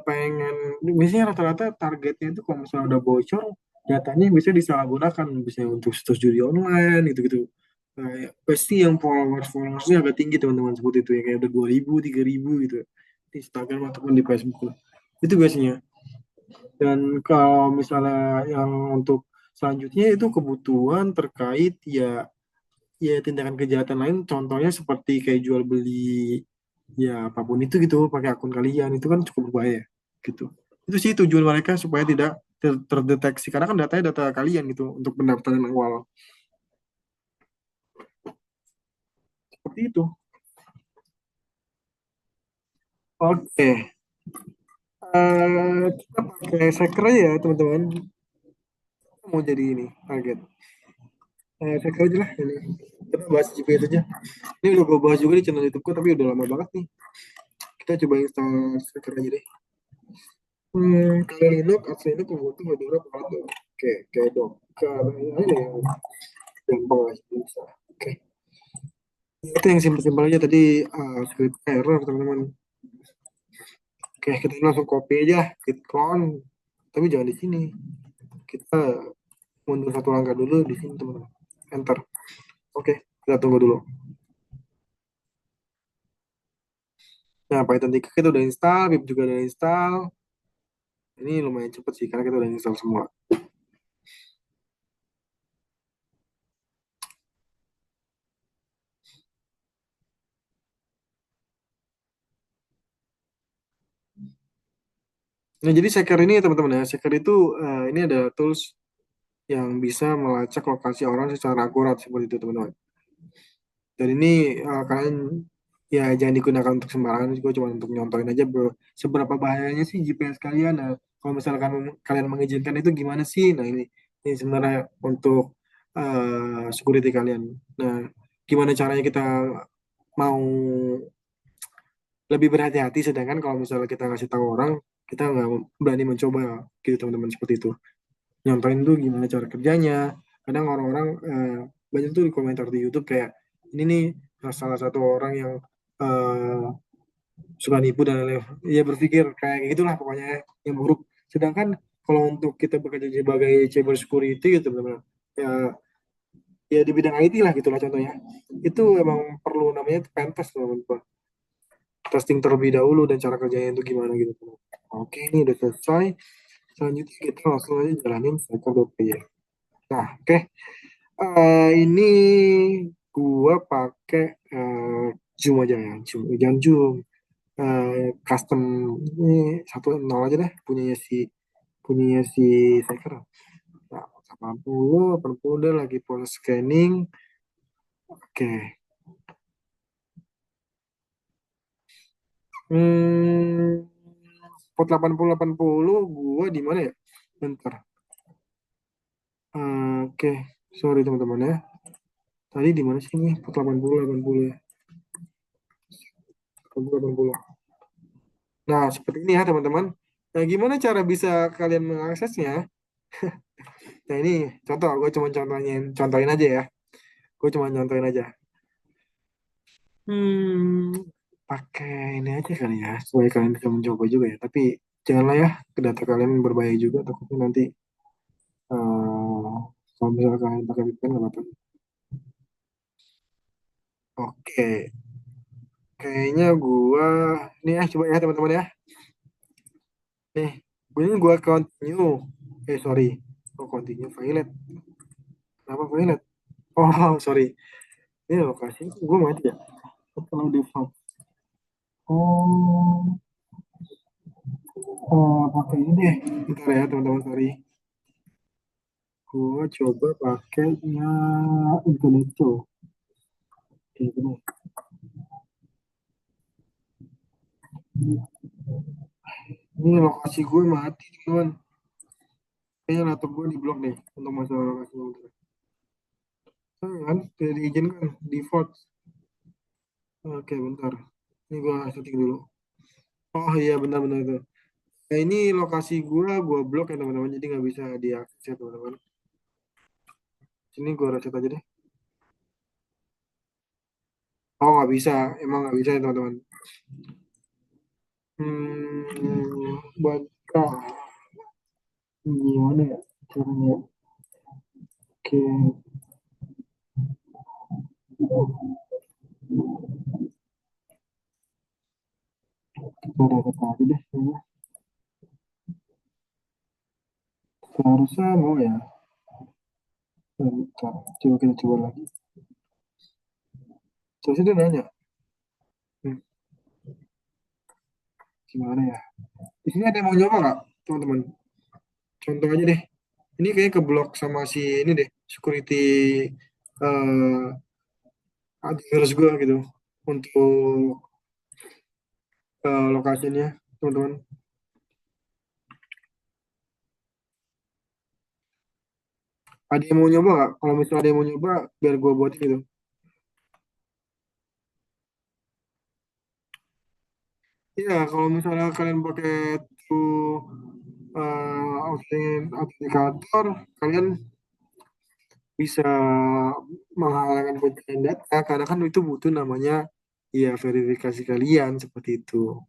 pengen, biasanya rata-rata targetnya itu kalau misalnya udah bocor, datanya bisa disalahgunakan, bisa untuk situs judi online gitu-gitu. Pasti yang followersnya agak tinggi teman-teman seperti itu ya, kayak udah 2.000, 3.000 gitu di Instagram ataupun di Facebook lah. Itu biasanya. Dan kalau misalnya yang untuk selanjutnya itu kebutuhan terkait ya ya tindakan kejahatan lain, contohnya seperti kayak jual beli ya apapun itu gitu pakai akun kalian itu kan cukup berbahaya gitu. Itu sih tujuan mereka supaya tidak terdeteksi karena kan datanya data kalian gitu untuk pendaftaran awal seperti itu. Oke, kita pakai Secret aja ya teman-teman. Mau jadi ini target. Secret aja lah ini. Kita bahas GPS aja. Ini udah gue bahas juga di channel YouTubeku tapi udah lama banget nih. Kita coba install Secret aja deh. Kalau Linux, aslinya kebutuhan beberapa alat. Oke, kayak Docker, ini yang gampang lah bisa. Oke, itu yang simpel-simpel aja tadi script error teman-teman. Oke, kita langsung copy aja, git clone, tapi jangan di sini. Kita mundur satu langkah dulu di sini teman-teman. Enter. Oke, kita tunggu dulu. Nah, Python 3 kita udah install, pip juga udah install. Ini lumayan cepet sih karena kita udah install semua. Nah, jadi Seker ini ya teman-teman ya, Seker itu ini ada tools yang bisa melacak lokasi orang secara akurat seperti itu teman-teman. Dan ini kalian ya jangan digunakan untuk sembarangan, gue cuma untuk nyontohin aja seberapa bahayanya sih GPS kalian. Nah, kalau misalkan kalian mengizinkan itu gimana sih? Nah ini sebenarnya untuk security kalian. Nah, gimana caranya kita mau lebih berhati-hati, sedangkan kalau misalnya kita ngasih tahu orang, kita nggak berani mencoba gitu teman-teman seperti itu. Nyontohin tuh gimana cara kerjanya. Kadang orang-orang banyak tuh di komentar di YouTube kayak ini nih salah satu orang yang eh, suka nipu dan lain-lain. Ya berpikir kayak gitulah pokoknya yang buruk. Sedangkan kalau untuk kita bekerja sebagai cyber security gitu teman-teman, ya, ya di bidang IT lah gitulah contohnya. Itu emang perlu namanya pentest teman-teman. Testing terlebih dahulu dan cara kerjanya itu gimana gitu teman. Oke, ini udah selesai. Selanjutnya kita langsung aja jalanin cyber.py. Nah, oke. Ini gua pakai Zoom aja ya, Zoom, jangan Zoom. Custom ini 1.0 aja deh, akunnya si Saker. Nah, 80 dia lagi proses scanning. Oke. Hmm, Pot 80 80 gua di mana ya? Bentar. Oke, sorry teman-teman ya. Tadi di mana sih nih? Pot 80 80 ya. 80 80. Nah, seperti ini ya teman-teman. Nah, gimana cara bisa kalian mengaksesnya? Nah, ini contoh, gue cuma contohin aja ya. Gue cuma contohin aja. Hmm, pakai ini aja kali ya, supaya kalian bisa mencoba juga ya. Tapi janganlah ya, ke data kalian berbahaya juga. Takutnya nanti kalau misalnya kalian pakai VPN nggak apa-apa. Oke, kayaknya gua nih ya coba ya teman-teman ya. Nih, gua continue. Sorry, continue violet. Kenapa violet? Oh, sorry. Ini lokasi gua mati ya. Kalau default. Oh, pakai ini deh. Bentar ya teman-teman, sorry. Gua coba pakai Incognito. Oke, benar. Ini lokasi gue mati, teman. Kayaknya laptop gue di blok nih untuk masalah lokasi. Kan tidak diizinkan default. Oke, bentar. Ini gue setting dulu. Oh iya, benar-benar itu. Nah, ini lokasi gue blok ya teman-teman. Jadi nggak bisa diakses ya teman-teman. Sini gue reset aja deh. Oh nggak bisa, emang nggak bisa ya teman-teman. Buat gimana ya caranya? Oke, kita reset aja deh. Seharusnya mau ya. Bentar, coba kita coba lagi. Seharusnya dia nanya, hmm, gimana ya? Di sini ada yang mau nyoba nggak, teman-teman? Contoh aja deh. Ini kayaknya keblok sama si ini deh, security antivirus gue gitu untuk lokasinya, teman-teman. Ada yang mau nyoba nggak? Kalau misalnya ada yang mau nyoba, biar gue buat gitu. Iya, kalau misalnya kalian pakai tuh autentikator, kalian bisa menghalalkan pencarian data karena kan itu butuh namanya ya verifikasi kalian seperti itu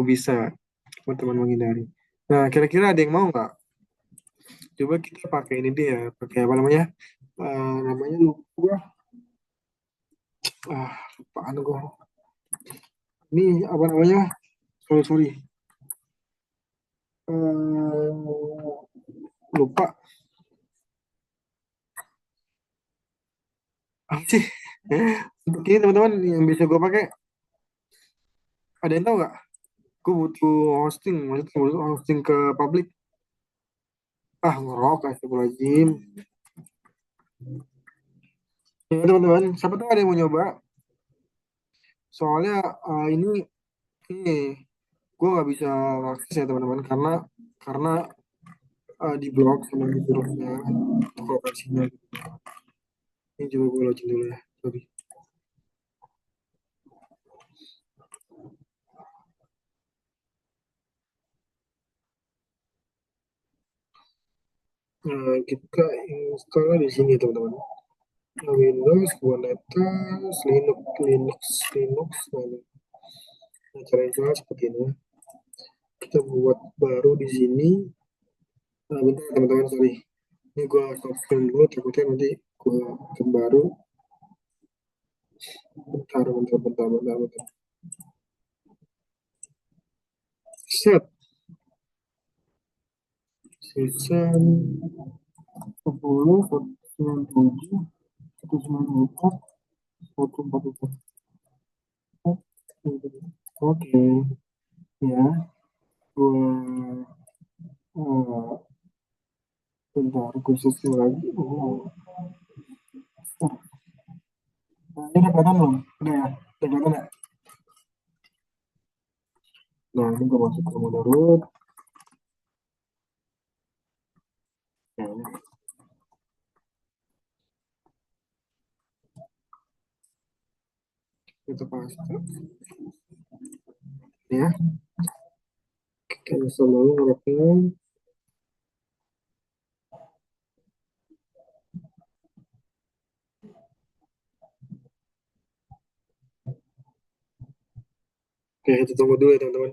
bisa teman-teman menghindari. Nah, kira-kira ada yang mau nggak coba kita pakai ini deh ya, pakai apa namanya, namanya lupa gua. Lupaan gua ini apa namanya, sorry sorry. Eh, Lupa apa sih. Untuk ini teman-teman yang bisa gue pakai, ada yang tahu nggak? Gue butuh hosting, maksudnya butuh hosting ke publik. Ngerok, astagfirullahaladzim. Ya teman-teman, siapa tahu ada yang mau nyoba. Soalnya ini gue nggak bisa akses ya teman-teman karena di blok sama di grupnya untuk lokasinya. Ini coba gue login dulu ya. Sorry. Nah, kita install di sini teman-teman. Windows, Kubernetes, Linux. Nah, cara install seperti ini. Kita buat baru di sini. Nah, bentar teman-teman, sorry. Ini gue stop screen dulu, takutnya nanti gue bikin baru. Bentar. Set. Season 10, 197, 194, 144. Oke, ya. Gue Oh, bentar, khusus lagi. Oh, nah, ini udah kelihatan belum? Udah ya? Udah kelihatan ya? Nah, ini gue masuk ke mode root. Nah, kita paste. Ya, cancel dulu hurufnya. Oke, kita tunggu dulu ya teman-teman.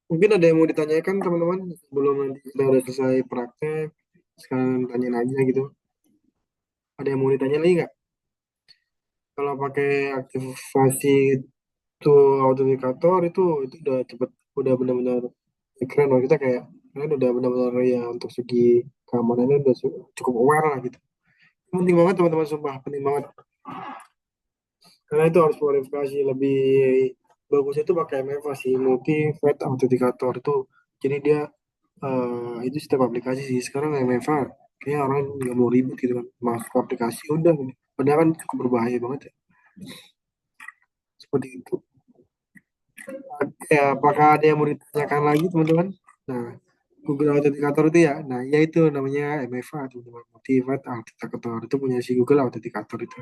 Mungkin ada yang mau ditanyakan teman-teman sebelum nanti kita udah selesai praktek. Sekarang tanyain aja gitu. Ada yang mau ditanya lagi nggak? Kalau pakai aktivasi itu autentikator itu udah cepet, udah benar-benar keren loh, kita kayak kalian udah benar-benar ya untuk segi keamanannya udah cukup aware lah gitu. Penting banget teman-teman, sumpah penting banget. Karena itu harus verifikasi lebih bagus itu pakai MFA sih, multi thread authenticator itu. Jadi dia itu setiap aplikasi sih sekarang MFA kayaknya orang nggak mau ribet gitu kan, masuk aplikasi udah gitu. Padahal kan cukup berbahaya banget ya seperti itu. Ya, apakah ada yang mau ditanyakan lagi teman-teman? Nah, Google Authenticator itu ya, nah ya itu namanya MFA teman-teman, Multi-Factor Authenticator itu punya si Google Authenticator itu.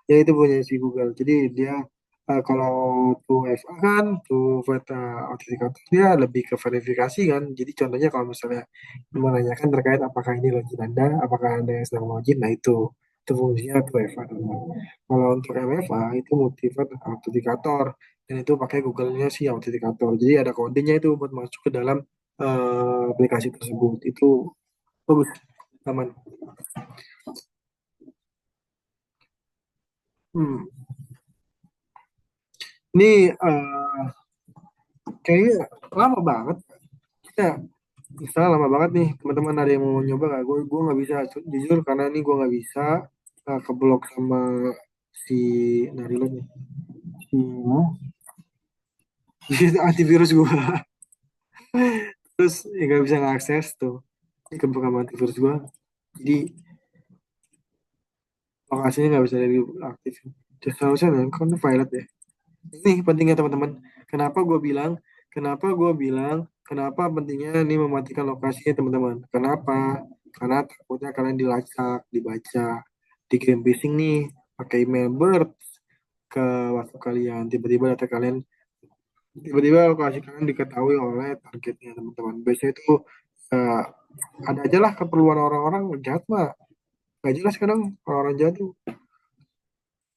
Ya itu punya si Google. Jadi dia kalau tuh FA kan, tuh Factor Authenticator dia lebih ke verifikasi kan. Jadi contohnya kalau misalnya menanyakan terkait apakah ini login Anda, apakah Anda yang sedang login, nah itu fungsinya tuh FA teman-teman. Kalau untuk MFA itu Multi-Factor Authenticator dan itu pakai Google-nya si Authenticator. Jadi ada kodenya itu buat masuk ke dalam aplikasi tersebut. Itu bagus, aman. Hmm. Ini kayaknya lama banget. Ya, misalnya lama banget nih. Teman-teman ada yang mau nyoba nggak? Gue nggak bisa jujur karena ini gue nggak bisa keblok sama si Narilo nih. Si, si antivirus gue. Terus ya nggak bisa ngakses tuh. Ini keblok sama antivirus gue. Jadi lokasinya nggak bisa diaktif. Just harusnya kan violet ya. Ini pentingnya teman-teman. Kenapa gue bilang, kenapa gue bilang, kenapa pentingnya ini mematikan lokasinya teman-teman. Kenapa? Karena takutnya kalian dilacak, dibaca, dikirim phishing nih, pakai email bird ke WhatsApp kalian. Tiba-tiba data kalian, tiba-tiba lokasi kalian diketahui oleh targetnya teman-teman. Biasanya itu eh, ada aja lah keperluan orang-orang jahat mah. Gak jelas kadang orang-orang jahat tuh.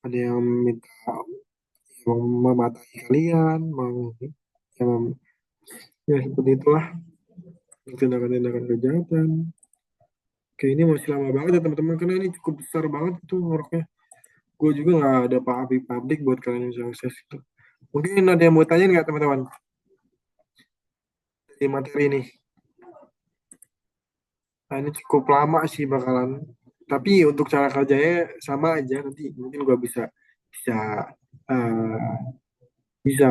Ada yang minta mau mematahi kalian, mau yang ya seperti itulah tindakan-tindakan kejahatan. Kayak ini masih lama banget ya teman-teman karena ini cukup besar banget itu ngoroknya. Gue juga nggak ada publik buat kalian yang bisa akses itu. Mungkin ada yang mau tanya nggak teman-teman di materi ini? Nah, ini cukup lama sih bakalan. Tapi untuk cara kerjanya sama aja nanti mungkin gue bisa bisa eh, bisa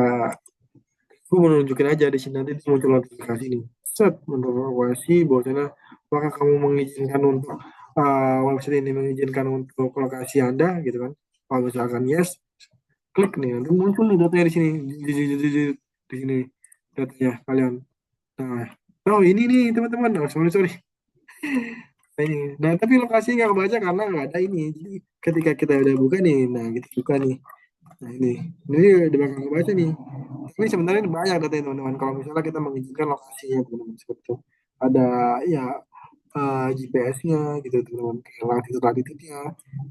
gue mau nunjukin aja di sini nanti muncul notifikasi nih. Set notifikasi bahwasanya apakah kamu mengizinkan untuk website ini mengizinkan untuk lokasi Anda gitu kan. Kalau misalkan yes, klik nih nanti muncul nih datanya di sini di sini datanya kalian. Nah, oh ini nih teman-teman. Oh, sorry sorry. Nah, ini. Nah, tapi lokasinya nggak kebaca karena nggak ada ini. Jadi ketika kita udah buka nih, nah kita buka nih. Nah ini udah bakal kebaca nih. Ini sebenarnya ini banyak datanya teman-teman. Kalau misalnya kita mengizinkan lokasinya teman-teman seperti itu. Ada ya GPS-nya gitu teman-teman. Kayak latitude-latitude-nya.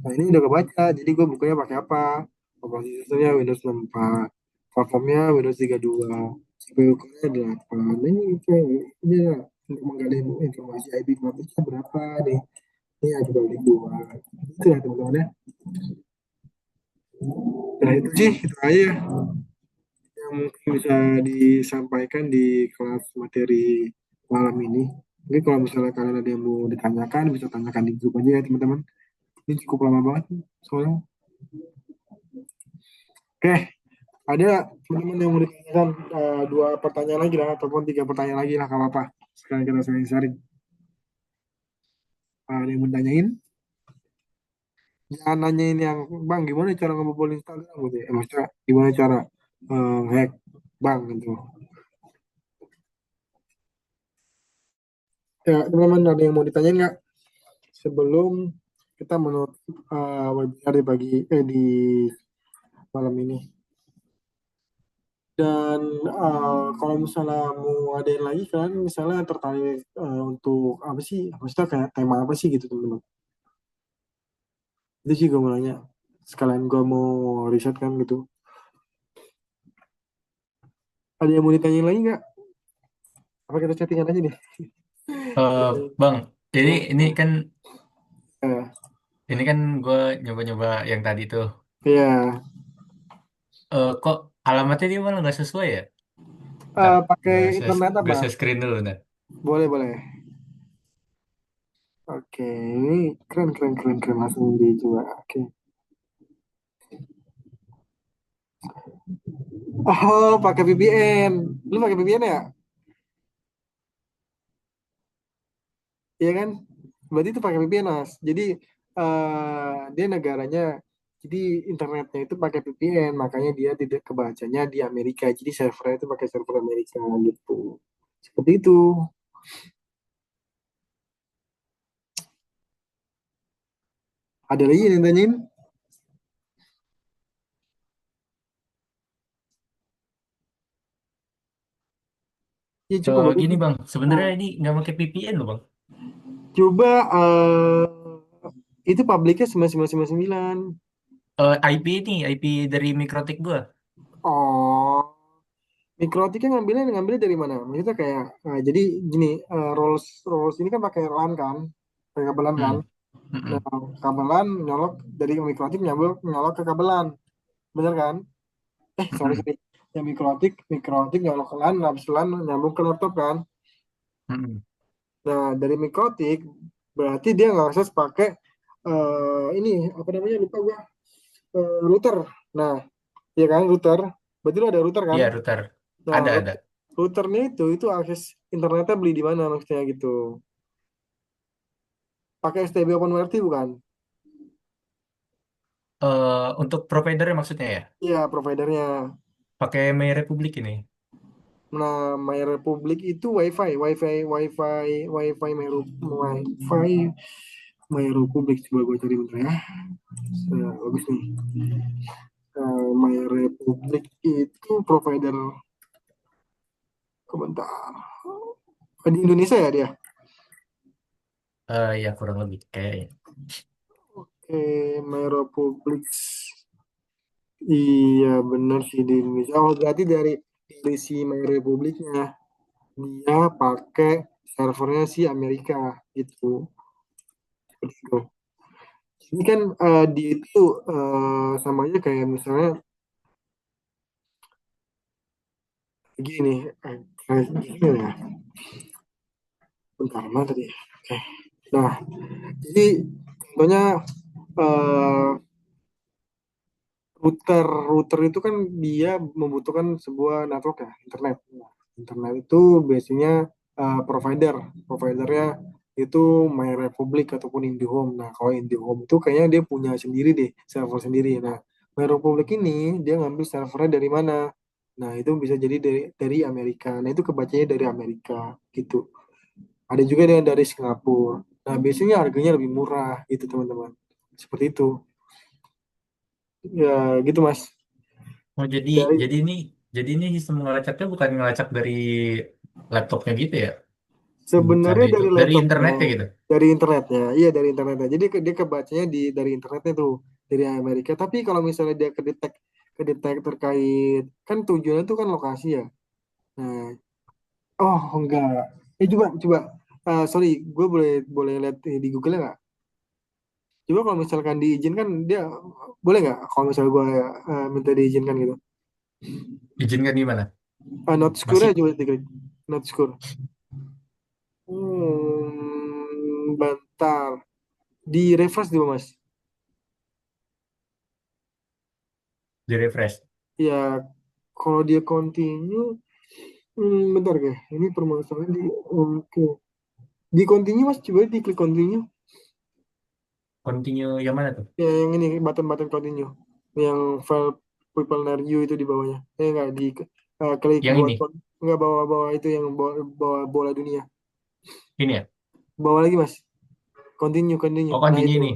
Nah ini udah kebaca. Jadi gue bukanya pakai apa? Operasi sistemnya Windows 64. Platformnya Windows 32. CPU-nya 8. Nah, ini ya, untuk menggali informasi IP publiknya berapa nih. Ini ada balik dua. Itu ya teman-teman ya. Nah itu sih, itu aja ya yang mungkin bisa disampaikan di kelas materi malam ini. Jadi kalau misalnya kalian ada yang mau ditanyakan, bisa tanyakan di grup aja ya teman-teman. Ini cukup lama banget soalnya. Oke, Ada teman-teman yang mau ditanyakan dua pertanyaan lagi lah ataupun tiga pertanyaan lagi lah, nggak apa-apa. Sekarang kita sharing-sharing. Ada yang mau ditanyain? Jangan nanyain yang bang gimana cara ngebobol Instagram gitu ya. Maksudnya gimana cara hack bang gitu. Ya teman-teman ada yang mau ditanyain nggak sebelum kita menutup webinar di di malam ini. Dan kalau misalnya mau ada yang lagi kan, misalnya tertarik untuk apa sih? Maksudnya kayak tema apa sih gitu teman-teman? Itu sih gue mau nanya. Sekalian gue mau riset kan gitu. Ada yang mau ditanyain lagi nggak? Apa kita chattingan aja nih? Eh, Bang, jadi Hmm. Eh, ini kan gue nyoba-nyoba yang tadi tuh. Iya, Kok alamatnya dia malah nggak sesuai ya? Ntar, pakai internet gue apa? share screen dulu ntar. Boleh, boleh. Oke, keren, keren, keren, keren. Langsung dicoba. Oke. Oh, pakai VPN. Lu pakai VPN ya? Iya kan? Berarti itu pakai VPN, Mas. Jadi dia negaranya, jadi internetnya itu pakai VPN, makanya dia tidak kebacanya di Amerika. Jadi servernya itu pakai server Amerika gitu. Seperti itu. Ada lagi yang nanyain? Ya cukup bagus. Gini Bang, Nah, sebenarnya ini nggak pakai VPN loh Bang. coba itu publiknya 9999. IP ini, IP dari Mikrotik gue. Oh, mikrotiknya ngambilnya dari mana? Maksudnya kayak jadi gini, Rolls Rolls ini kan pakai LAN kan, pakai kabelan kan. Hmm. Nah, Mm-mm. kabelan nyolok dari mikrotik nyolok ke kabelan, bener kan? Sorry Mm-mm. sorry. Yang mikrotik nyolok ke LAN, habis LAN nyambung ke laptop kan. Mm-mm. Nah, dari mikrotik berarti dia nggak akses pakai ini apa namanya lupa gua, router. Nah, iya kan router. Berarti lu ada router kan? Iya router. Nah, Ada. routernya itu akses internetnya beli di mana maksudnya gitu. Pakai STB OpenWRT bukan? Untuk providernya maksudnya ya? Iya, providernya. Pakai My Republic ini. Nah, My Republic itu WiFi My Republic. Coba gue cari bentar ya. Bagus nih. My Republic itu provider komentar. Di Indonesia ya dia? Ya kurang lebih kayaknya. My Republic. Iya, bener sih di Indonesia. Oh, berarti dari si My Republicnya. Dia pakai servernya si Amerika gitu. Seperti itu. Ini kan di itu sama aja kayak misalnya gini, gini ya, bentar mana tadi? Oke. Nah, jadi contohnya eh, router itu kan dia membutuhkan sebuah network ya, internet. Nah, internet itu biasanya providernya itu My Republic ataupun IndiHome. Nah, kalau IndiHome itu kayaknya dia punya sendiri deh, server sendiri. Nah, My Republic ini dia ngambil servernya dari mana? Nah, itu bisa jadi dari Amerika. Nah, itu kebacanya dari Amerika gitu. Ada juga yang dari Singapura. Nah, biasanya harganya lebih murah gitu, teman-teman. Seperti itu. Ya, gitu, Mas. Oh Dari jadi ini sistem ngelacaknya bukan ngelacak dari laptopnya gitu ya? Bukan Sebenarnya itu dari dari laptopnya, internetnya gitu. dari internetnya, iya dari internetnya. Jadi dia kebacanya dari internetnya tuh, dari Amerika. Tapi kalau misalnya dia kedetek terkait, kan tujuannya tuh kan lokasi ya. Nah, oh enggak. Coba coba. Sorry, gue boleh boleh lihat di Google nggak? Coba kalau misalkan diizinkan dia boleh nggak? Kalau misalnya gue minta diizinkan gitu. Izinkan gimana? Not secure Masih aja coba diklik. Not secure. Bentar. Di refresh dulu mas. di refresh. Ya Kalau dia continue, bentar guys. Ini permasalahan di oke. Di continue mas, coba diklik continue. Continue yang mana tuh? Ya, yang ini button-button continue. Yang file people near you itu di bawahnya. Enggak di klik Yang buat ini, enggak bawa-bawa itu yang bawa bola dunia. ini ya. Bawa lagi mas. Continue, continue. Oh, Nah continue itu. ini.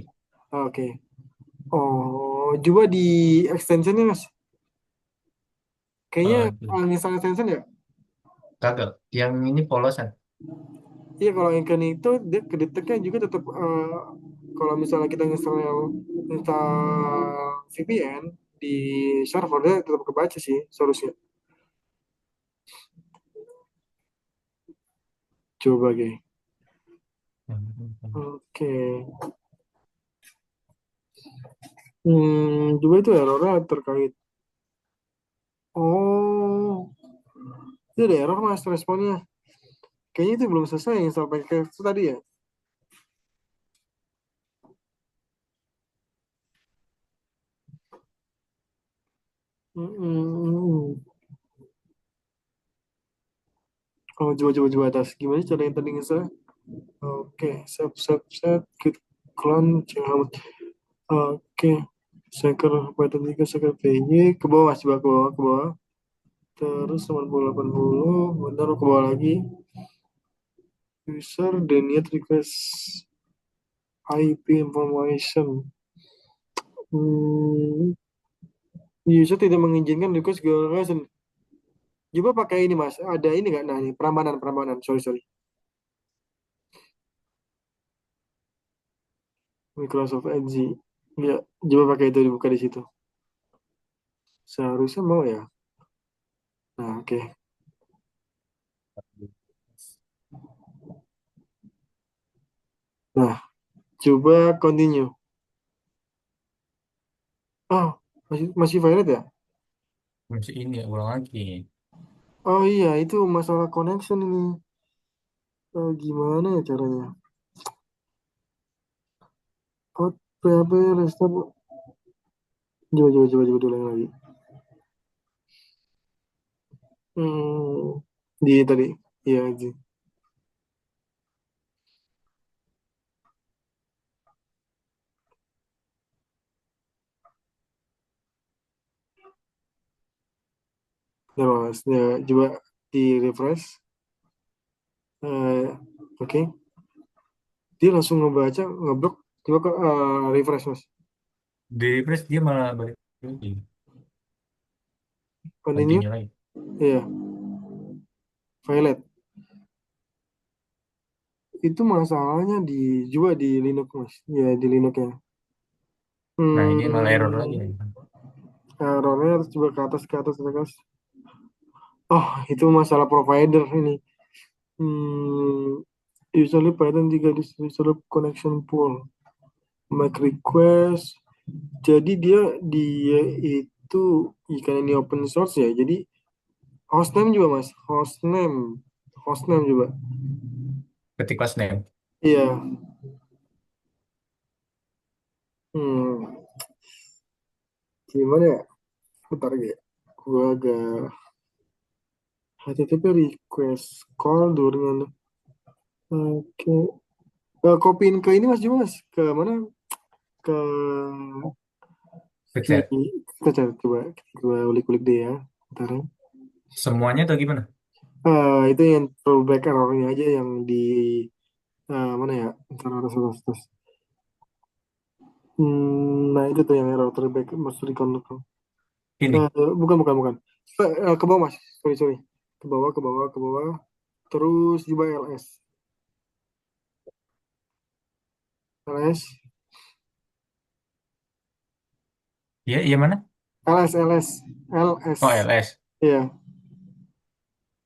Oke. Oh, coba di extensionnya mas. Kayaknya Itu. uninstall extension ya. Kagak. Yang ini polosan. Iya kalau icon itu dia kedeteknya juga tetap kalau misalnya kita install VPN di server dia tetap kebaca sih solusinya. Coba guys. Oke. Juga itu errornya terkait. Oh, itu ada error mas responnya. Kayaknya itu belum selesai install package itu tadi ya. Hmm. Oh, coba atas. Gimana cara yang tadi install? Oke, set, git clone, clone. Oke, Shaker Python 3, Shaker PY, ke bawah, coba ke bawah. Terus 8080, bentar ke bawah lagi. User denied request IP information. Hmm, User tidak mengizinkan request Google. Coba pakai ini mas, ada ini nggak? Nah ini Prambanan, sorry. Microsoft Edge. Ya, coba pakai itu dibuka di situ. Seharusnya mau ya. Nah oke. Nah, coba continue. Oh, masih valid ya? Masih ini ya, ulang lagi. Oh iya, itu masalah connection ini. Gimana ya caranya? Oh, PHP restart. Coba dulu lagi. Hmm, di tadi. Iya, Ji. Ya, Mas. Ya, coba di refresh. Oke. Dia langsung ngebaca, ngeblok. Coba ke refresh, Mas. Di refresh dia malah balik lagi. Continue. Continue lagi. Iya, violet. Itu masalahnya juga di Linux, Mas. Ya, di Linux ya. Nah, ini malah error lagi Hmm, nih. errornya harus coba ke atas. Oh, itu masalah provider ini. Hmm, Usually Python 3 distributed connection pool. Make request. Jadi dia itu ikan ini open source ya. Jadi hostname juga mas. Hostname juga. Ketik last name. Iya. Hmm, Gimana ya? Bentar ya. Gua agak HTTP request call during. Oke. Kopiin ke ini mas juga mas. Ke mana? Ke ini. Fixer. Coba ulik-ulik deh ya. Bentar ya. Semuanya atau gimana? Itu yang rollback errornya aja yang di mana ya? Ntar harus. Nah itu tuh yang error rollback must recon. Ini. Bukan. Ke bawah mas. Sorry. Ke bawah. Terus juga LS, Iya, iya mana? LS. Oh, LS. Iya.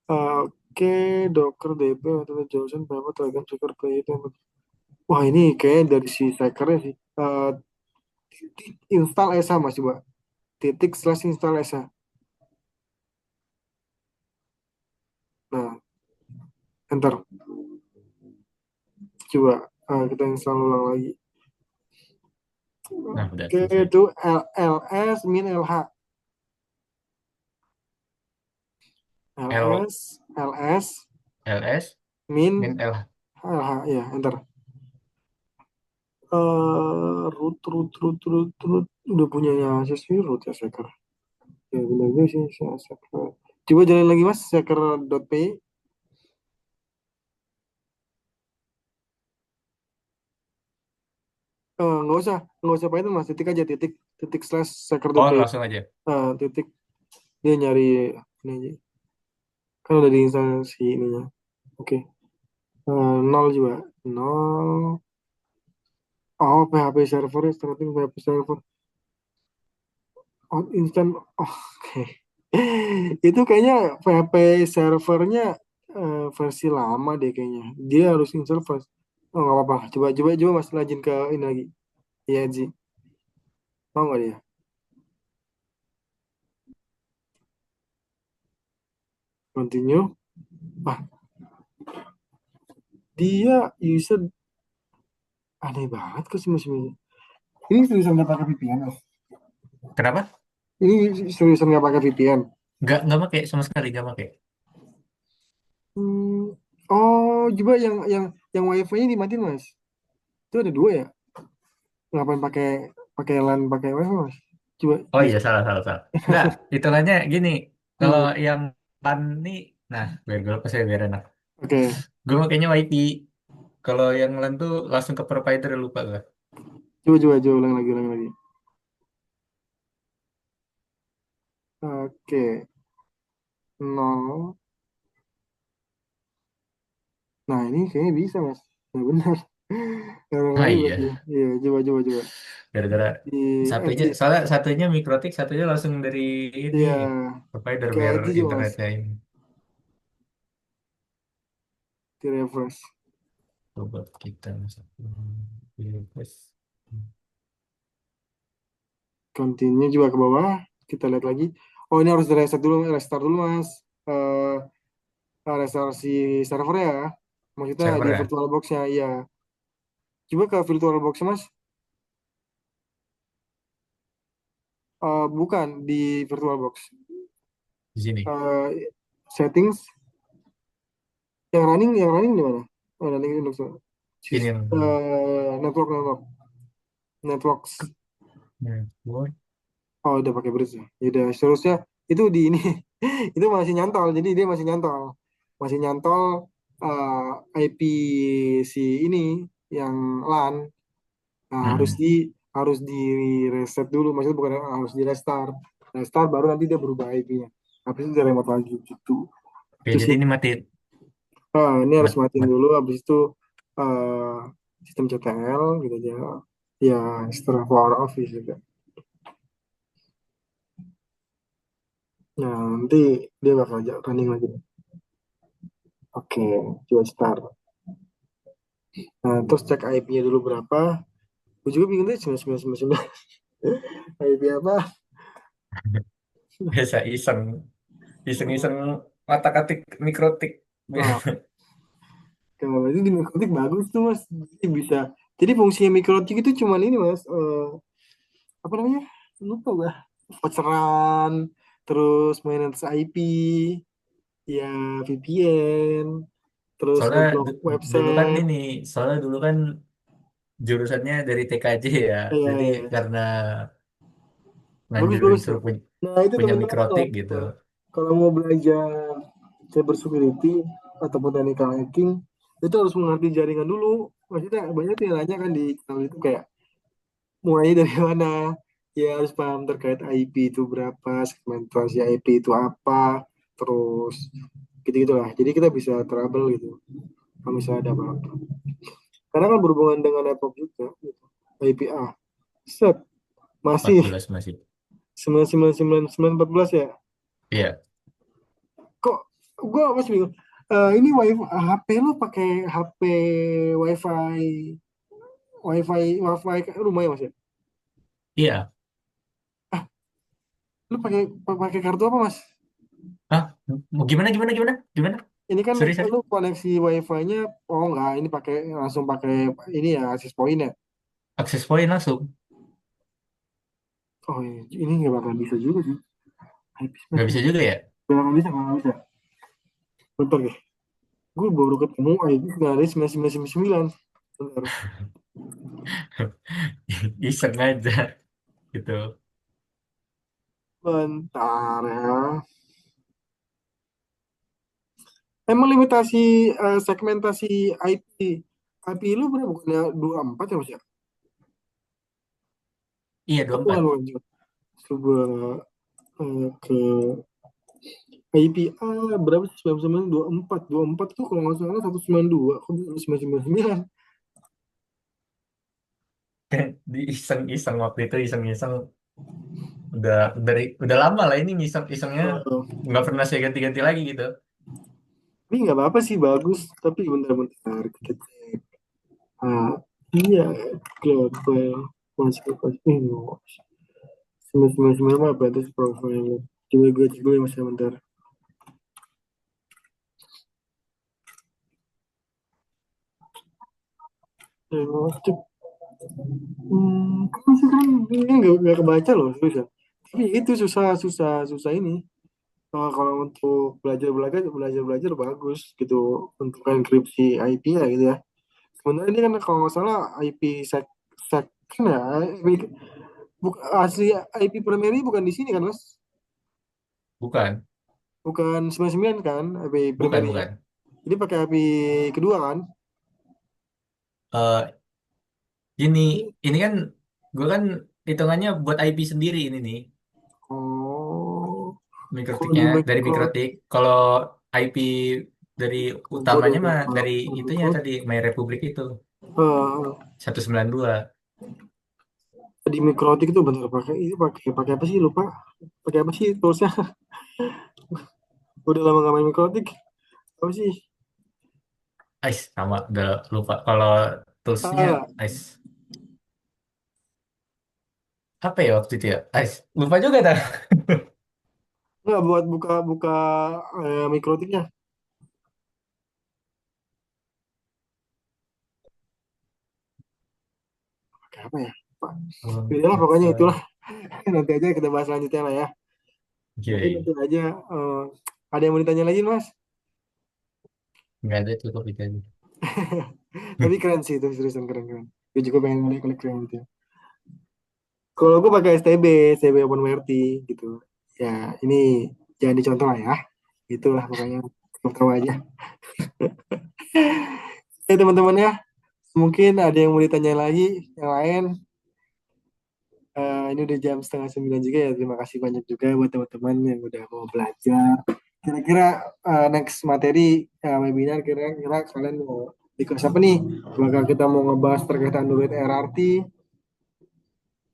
Oke, Docker DB atau Johnson berapa Telegram Checker Play itu. Wah ini kayaknya dari si Trackernya sih. Titik install ESA mas coba. /install ESA. Nah, enter. Coba kita install ulang lagi. Nah, udah Oke, selesai. itu ls min lh. L ls LS min min L. lh ya enter. Root udah punyanya sih root ya seker. Ya benar juga sih seker. Coba jalan lagi mas seker.py. Nggak usah Python mas, titik aja titik titik slash Oh, seker.py. langsung aja. Titik dia nyari ini aja. Kan udah diinstal si ininya. Oke. Nol juga. Nol. Oh, PHP server, starting PHP server. Oh, instant. Oh, oke. Itu kayaknya PHP servernya versi lama deh kayaknya. Dia harus install first. Oh, nggak apa-apa. Coba mas lajin ke ini lagi. Iya, Ji. Mau nggak dia? Continue. Ah, dia user aneh banget kok sih mas ini. Ini seriusan nggak pakai VPN, Mas? Kenapa? Ini seriusan nggak pakai VPN. Nggak pakai sama sekali, nggak pakai. Hmm. Oh, coba yang wifi-nya dimatiin, Mas. Itu ada dua ya? Ngapain pakai pakai LAN pakai wifi, Mas? Coba Oh di iya, salah, salah, salah. Nggak, hitungannya gini. Kalau hmm, yang PAN nih, nah, biar gue lepas ya, biar enak. oke. Gue makainya WiFi. Kalau yang lain tuh langsung ke provider, lupa gue. Coba ulang lagi. Oke. Nol. Nah, ini kayaknya bisa, Mas. Nah, benar. Ulang Ah lagi berarti. iya, Iya, coba. gara-gara Di satunya, Edge. soalnya satunya mikrotik, satunya langsung dari ini Iya, provider ke biar Edge juga, Mas. internetnya ini. Di refresh. Coba kita satu. Request. Continue juga ke bawah. Kita lihat lagi. Oh, ini harus restart dulu, Mas. Eh, restart si server ya. Maksudnya Server di ya, VirtualBox-nya, iya. Coba ke VirtualBox, Mas. Bukan di VirtualBox. di sini. Settings yang running di mana? Oh, running Linux. Ini yang Networks. network. Oh, udah pakai bridge ya. Ya udah, seterusnya itu di ini itu masih nyantol. Jadi dia masih nyantol. Masih nyantol IP si ini yang LAN. Nah, Mm-mm. harus di reset dulu. Maksudnya bukan harus di restart. Restart baru nanti dia berubah IP-nya. Habis itu dia remote lagi gitu. Oke, Itu jadi sih. ini mati, Ini harus mat, matiin mat. dulu. Habis itu eh, sistem CTL gitu aja. Ya, setelah power off juga. Nah, nanti dia bakal running lagi. Oke, coba start. Nah, terus cek IP-nya dulu berapa. Gue juga bingung deh, 9999. IP apa? Biasa iseng otak-atik mikrotik. Oh, kalau itu di mikrotik bagus tuh, Mas. Jadi bisa. Jadi fungsinya mikrotik itu cuman ini, Mas. Apa namanya? Lupa gue. Voucheran, terus manage IP, ya VPN, terus Soalnya ngeblok dulu kan website. ini, soalnya dulu kan jurusannya dari TKJ ya. Jadi Ya. karena nganjurin Bagus tuh. suruh Nah, itu punya teman-teman mikrotik gitu. kalau mau belajar cyber security ataupun technical hacking itu harus mengerti jaringan dulu. Maksudnya banyak tuh yang nanya kan di channel itu kayak mulai dari mana? Ya harus paham terkait IP itu berapa, segmentasi IP itu apa, terus gitu-gitulah. Jadi kita bisa trouble gitu kalau misalnya ada apa-apa. Karena kan berhubungan dengan network juga gitu. IPA. Set, empat masih belas masih. 999914 ya. Iya, Kok gua masih bingung. Ini wifi HP lu pakai HP wifi wifi rumah ya mas ya? iya. Lu pakai pakai kartu apa mas? Ah, mau gimana? Ini kan Sorry. lu koneksi wifi-nya, oh enggak, ini langsung pakai ini ya akses point ya. Akses point langsung. Oh iya, ini nggak bakal bisa juga sih. IP Nggak smash bisa juga ya? nggak bakal bisa. Bentar deh. Gue baru ketemu ID dari 1999. Bentar. Iseng aja gitu. Bentar ya. Emang limitasi segmentasi IP IP lu berapa? Bukannya 24 ya Mas ya? Iya Oh, bukan, 24. bukan. Coba ke IPA berapa sih? 99, 24. 24 tuh kalau nggak salah 192. Kok bisa 999? Di iseng-iseng waktu itu iseng-iseng udah udah lama lah ini isengnya nggak pernah saya ganti-ganti lagi gitu. Ini nggak apa-apa sih, bagus. Tapi bentar-bentar. Kita cek. Ah, iya. Global. Masuk ke ini. 999 apa? Terus profile. Coba gue cek dulu ya Mas ya, bentar. Cek. Kan sih kan ini nggak kebaca loh, susah. Tapi itu susah, susah, susah ini. Kalau untuk belajar bagus gitu untuk enkripsi IP ya gitu ya. Sebenarnya ini kan kalau nggak salah IP second ya, asli IP primary bukan di sini kan Mas? Bukan, Bukan 99 kan IP bukan, primary ya? bukan. Jadi pakai IP kedua kan? Eh ini ini kan gue kan hitungannya buat IP sendiri ini nih. Oh, kalau Mikrotiknya di dari Micro mikrotik. Kalau IP dari gue udah utamanya mah maaf, dari itunya Micro tadi My Republic itu eh, 192. di Mikrotik itu bener pakai itu pakai pakai apa sih, lupa, pakai apa sih toolsnya. Udah lama gak main Mikrotik, apa sih? Ais sama udah lupa kalau toolsnya Ah, Ais apa ya waktu itu ya Ais lupa juga dah. nggak buat buka-buka Mikrotiknya. Pakai apa ya? Pak. Oh, Beda lah pokoknya itulah. Excel. Nanti aja kita bahas selanjutnya lah ya. Iya, Mungkin iya. nanti aja ada yang mau ditanya lagi Mas. Nggak ada cukup itu aja. Tapi keren sih itu, seriusan keren-keren. Gue juga pengen ngulik-ngulik keren gitu ya. Kalau gue pakai STB OpenWRT gitu. Ya ini jangan dicontoh lah ya. Itulah pokoknya, tahu aja. Ya teman-teman ya, mungkin ada yang mau ditanya lagi yang lain. Ini udah jam setengah 9 juga ya. Terima kasih banyak juga buat teman-teman yang udah mau belajar. Kira-kira next materi webinar, kira-kira kalian mau di kelas apa nih? Apakah kita mau ngebahas terkait Android RRT?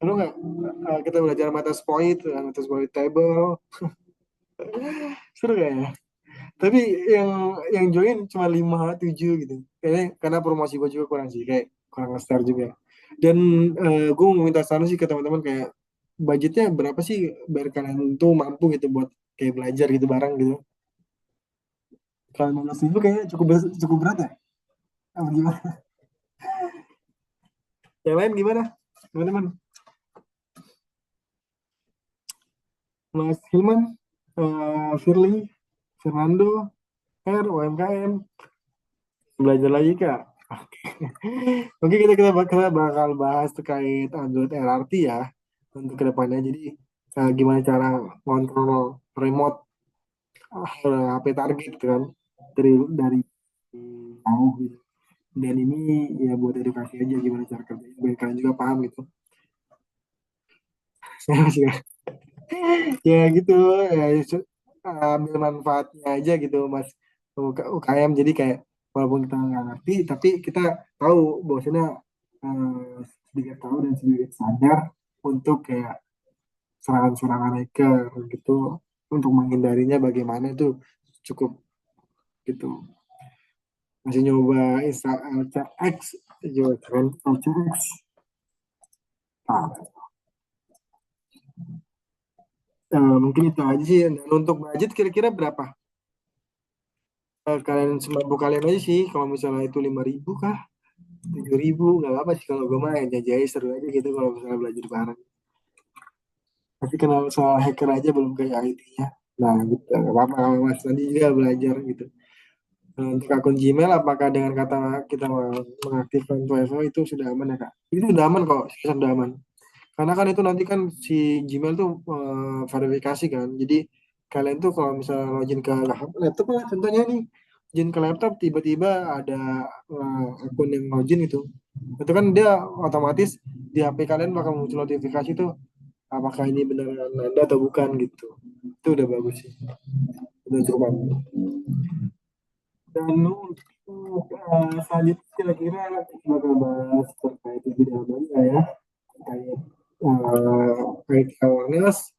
Perlu nggak kita belajar Metasploit table? Seru nggak ya? Tapi yang join cuma 5 7 gitu. Kayaknya karena promosi gue juga kurang sih, kayak kurang nge-share juga. Dan gue mau minta saran sih ke teman-teman, kayak budgetnya berapa sih biar kalian tuh mampu gitu buat kayak belajar gitu bareng gitu. Kalau 15.000 kayaknya cukup berat ya. Apa gimana? Yang lain gimana? Teman-teman, Mas Hilman, Firly, Fernando, R, UMKM, belajar lagi Kak. Oke, kita bakal bahas terkait Android LRT ya untuk kedepannya. Jadi gimana cara ngontrol remote HP target gitu kan, dari jauh gitu. Dan ini ya buat edukasi aja gimana cara kerjanya biar kalian juga paham gitu. Ya gitu ya, ambil manfaatnya aja gitu Mas, UKM. Jadi kayak walaupun kita nggak ngerti tapi kita tahu bahwasanya sedikit tahu dan sedikit sadar untuk kayak serangan-serangan hacker gitu, untuk menghindarinya bagaimana itu cukup gitu. Masih nyoba install LCX juga keren, LCX. Nah, mungkin itu aja sih. Dan untuk budget kira-kira berapa? Kalian semampu kalian aja sih. Kalau misalnya itu 5.000 kah? 7.000 nggak apa sih, kalau gue mah jajai seru aja gitu kalau misalnya belajar bareng. Tapi kenal soal hacker aja belum kayak IT-nya. Nah gitu, nggak apa-apa kalau Mas nanti juga belajar gitu. Nah, untuk akun Gmail, apakah dengan kata kita mengaktifkan 2FA itu sudah aman ya Kak? Itu udah aman kok, sudah aman. Karena kan itu nanti kan si Gmail tuh verifikasi kan. Jadi kalian tuh kalau misalnya login ke laptop lah contohnya nih, login ke laptop tiba-tiba ada akun yang login itu. Itu kan dia otomatis di HP kalian bakal muncul notifikasi tuh apakah ini beneran Anda atau bukan gitu. Itu udah bagus sih. Udah cukup aman. Dan untuk selanjutnya kira-kira kita bakal bahas terkait lebih dalam lagi ya terkait IT awareness.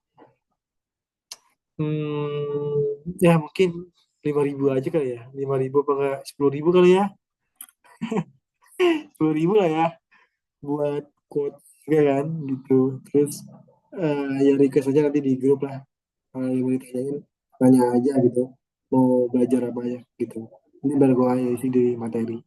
Ya mungkin 5.000 aja kali ya, 5.000 apa enggak 10.000 kali ya, 10.000 lah ya buat quote juga kan gitu. Terus ya request aja nanti di grup lah. Kalau yang mau ditanyain tanya aja gitu, mau belajar apa ya gitu. Ini baru gue isi di materi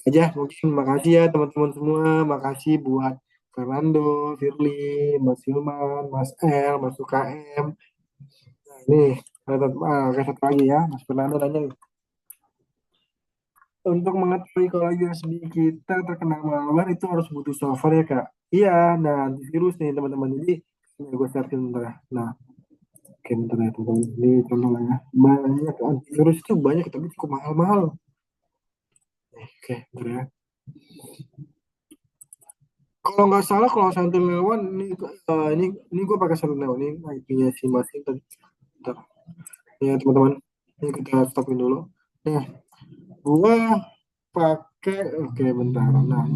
aja. Mungkin makasih ya teman-teman semua, makasih buat Fernando, Firly, Mas Hilman, Mas El, Mas UKM. Nah, ini ada satu lagi ya, Mas Fernando nanya nih. Untuk mengetahui kalau USB kita terkena malware itu harus butuh software ya Kak? Iya, nah antivirus nih teman-teman. Jadi ini gue startin bentar ya. Nah, oke bentar ya teman-teman. Ini contoh lah ya. Banyak antivirus itu banyak tapi cukup mahal-mahal. Oke, bentar ya. Kalau nggak salah kalau Sentinel-One ini gue pakai Sentinel ini IP-nya si Mas tadi. Bentar. Ya teman-teman. Ini kita stopin dulu. Nah, gua pakai oke bentar. Nah,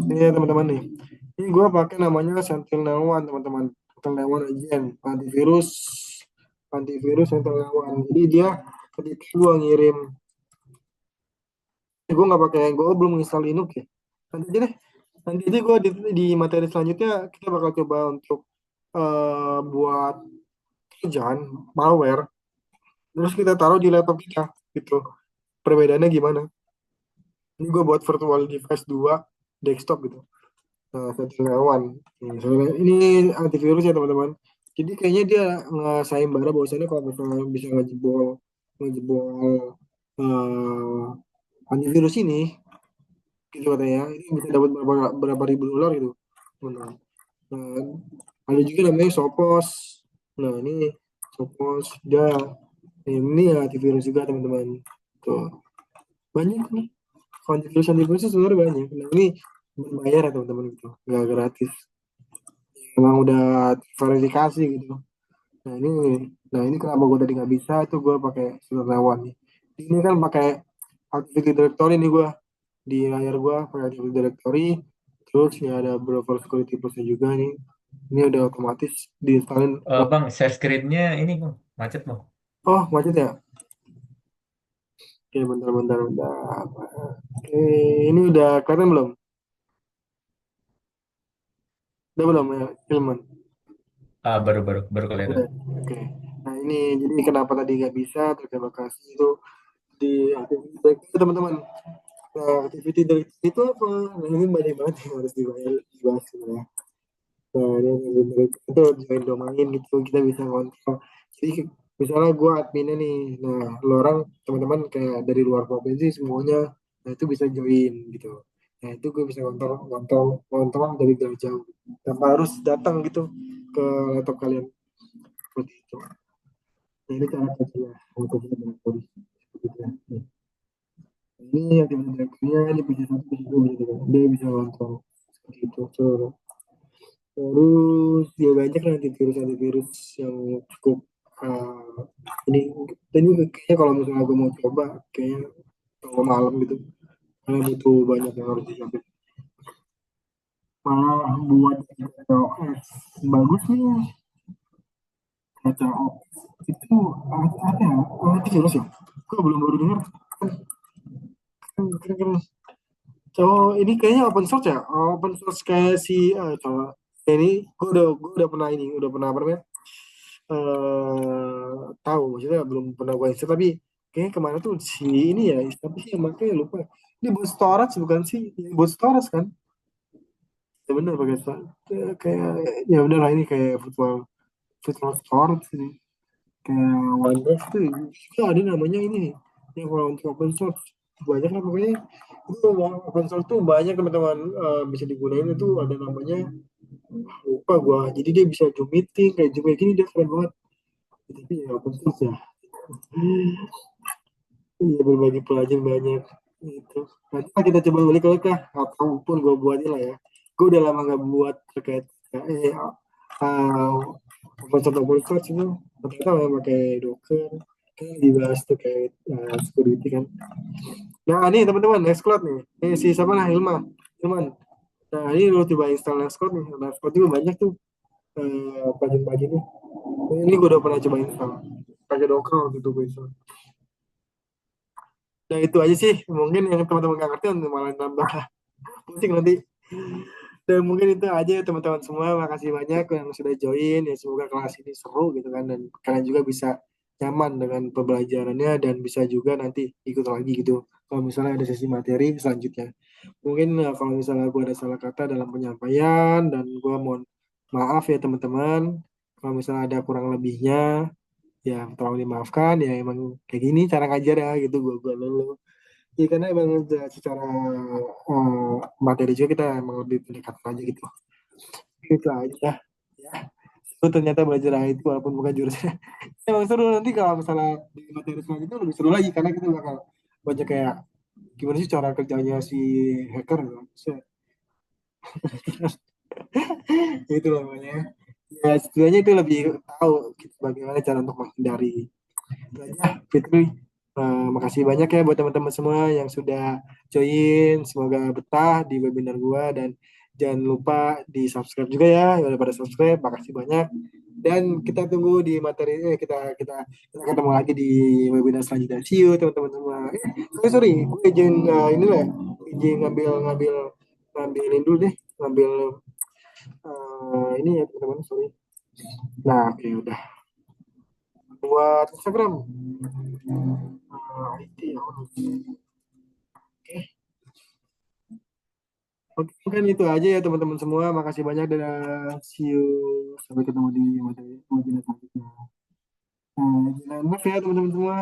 ini ya teman-teman nih. Ini gue pakai namanya Sentinel One teman-teman. Sentinel One Agent antivirus Sentinel One. Jadi dia ketika gue ngirim, gue nggak pakai, gue belum install Linux ya. Nanti aja deh. Nanti aja gue di materi selanjutnya kita bakal coba untuk buat Trojan malware. Terus kita taruh di laptop kita gitu. Perbedaannya gimana? Ini gue buat virtual device 2 desktop gitu. Nah, Sentinel One. Ini antivirus ya teman-teman. Jadi kayaknya dia nge-sayembara bahwasannya kalau misalnya bisa ngejebol antivirus ini, gitu katanya, ini bisa dapat berapa ribu dolar gitu, teman-teman. Nah, ada juga namanya Sophos. Nah, ini Sophos dia ini ya antivirus juga teman-teman. Tuh banyak nih. Antivirus sebenarnya banyak. Nah, ini berbayar ya teman-teman gitu, nggak gratis. Emang udah verifikasi gitu. Nah ini, kenapa gue tadi nggak bisa itu gue pakai Sentinel nih. Ini kan pakai Active Directory nih gue di layar gue pakai Active Directory. Terus ya ada beberapa security plusnya juga nih. Ini udah otomatis diinstalin. Bang, share screen-nya ini bang, macet bang. Oh macet ya? Oke bentar. Oke ini udah kelihatan belum? Udah belum ya Ilman? Baru baru baru kelihatan. Udah. Oke. Nah ini jadi kenapa tadi nggak bisa terima kasih itu di Active Directory teman-teman. Nah, activity dari itu apa? Nah, ini banyak banget yang harus dibahas gitu ya. Nah, ini yang dari itu join domain gitu, kita bisa kontrol. Jadi misalnya gue adminnya nih, nah lo orang teman-teman kayak dari luar provinsi semuanya, nah itu bisa join gitu. Nah itu gue bisa kontrol dari jauh jauh, tanpa harus datang gitu ke laptop kalian seperti itu. Nah ini cara kerjanya, untuk polisi seperti itu ya. Ini yang tim direkturnya ini bisa satu bisa dua bisa tiga dia bisa kontrol seperti itu terus ya banyak lah antivirus yang cukup ini ini kayaknya kalau misalnya gue mau coba kayaknya kalau malam gitu karena butuh banyak yang harus disiapin malah buat OS bagus nih OS itu apa ya antivirus ya gue belum baru dengar kan oh, ini kayaknya open source ya? Open source kayak si coba ini gue udah pernah udah pernah apa namanya? Tahu maksudnya belum pernah gue install tapi kayaknya kemana tuh si ini ya, tapi sih yang makanya lupa. Ini buat storage bukan sih? Ini buat storage kan? Ya benar pakai storage. Kayak ya udahlah ini kayak virtual storage ini. Kayak OneDrive tuh juga ada namanya ini nih. Ya kalau untuk open source banyak lah pokoknya. Itu open source tuh banyak teman-teman, bisa digunain. Itu ada namanya, lupa gua, jadi dia bisa Zoom meeting kayak Zoom kayak gini, dia keren banget. Tapi ya open source ya. Iya, berbagi pelajaran banyak gitu. Nanti lah kita coba ulik lah kah, apapun gue buatin lah ya. Gue udah lama nggak buat terkait open source itu. Ternyata memang pakai Docker, kan dibahas terkait security kan. Nah ini teman-teman, Nextcloud nih. Ini si siapa nah, Hilman. Nah ini lo coba install Nextcloud nih. Nextcloud juga banyak tuh plugin-plugin nih. Ini gue udah pernah coba install. Pakai Docker gitu gue install. Nah itu aja sih, mungkin yang teman-teman gak ngerti malah nambah pusing nanti. Dan mungkin itu aja ya teman-teman semua, makasih banyak yang sudah join ya, semoga kelas ini seru gitu kan, dan kalian juga bisa nyaman dengan pembelajarannya dan bisa juga nanti ikut lagi gitu kalau misalnya ada sesi materi selanjutnya. Mungkin kalau misalnya gue ada salah kata dalam penyampaian, dan gue mohon maaf ya teman-teman kalau misalnya ada kurang lebihnya, ya tolong dimaafkan ya, emang kayak gini cara ngajar ya gitu, gue lulu. Iya karena emang secara materi juga kita emang lebih pendekat aja gitu. Itu aja ya. Itu ternyata belajar IT walaupun bukan jurusan. Emang seru, nanti kalau misalnya di materi selanjutnya lebih seru lagi karena kita bakal baca kayak gimana sih cara kerjanya si hacker gitu. Itu namanya. Ya setidaknya itu lebih tahu gitu, bagaimana cara untuk menghindari. Itu aja, Fitri. Makasih banyak ya buat teman-teman semua yang sudah join. Semoga betah di webinar gua, dan jangan lupa di subscribe juga ya. Yang udah pada subscribe, makasih banyak. Dan kita tunggu di materi, kita ketemu lagi di webinar selanjutnya. See you teman-teman semua. Sorry, gue izin ini lah, izin ngambil ngambil ngambilin dulu deh, ngambil ini ya teman-teman, sorry. Nah, oke udah buat Instagram. IT ya. Oke. Oke, mungkin itu aja ya teman-teman semua. Makasih banyak dan see you. Sampai ketemu di materi webinar selanjutnya. Jangan lupa ya teman-teman semua.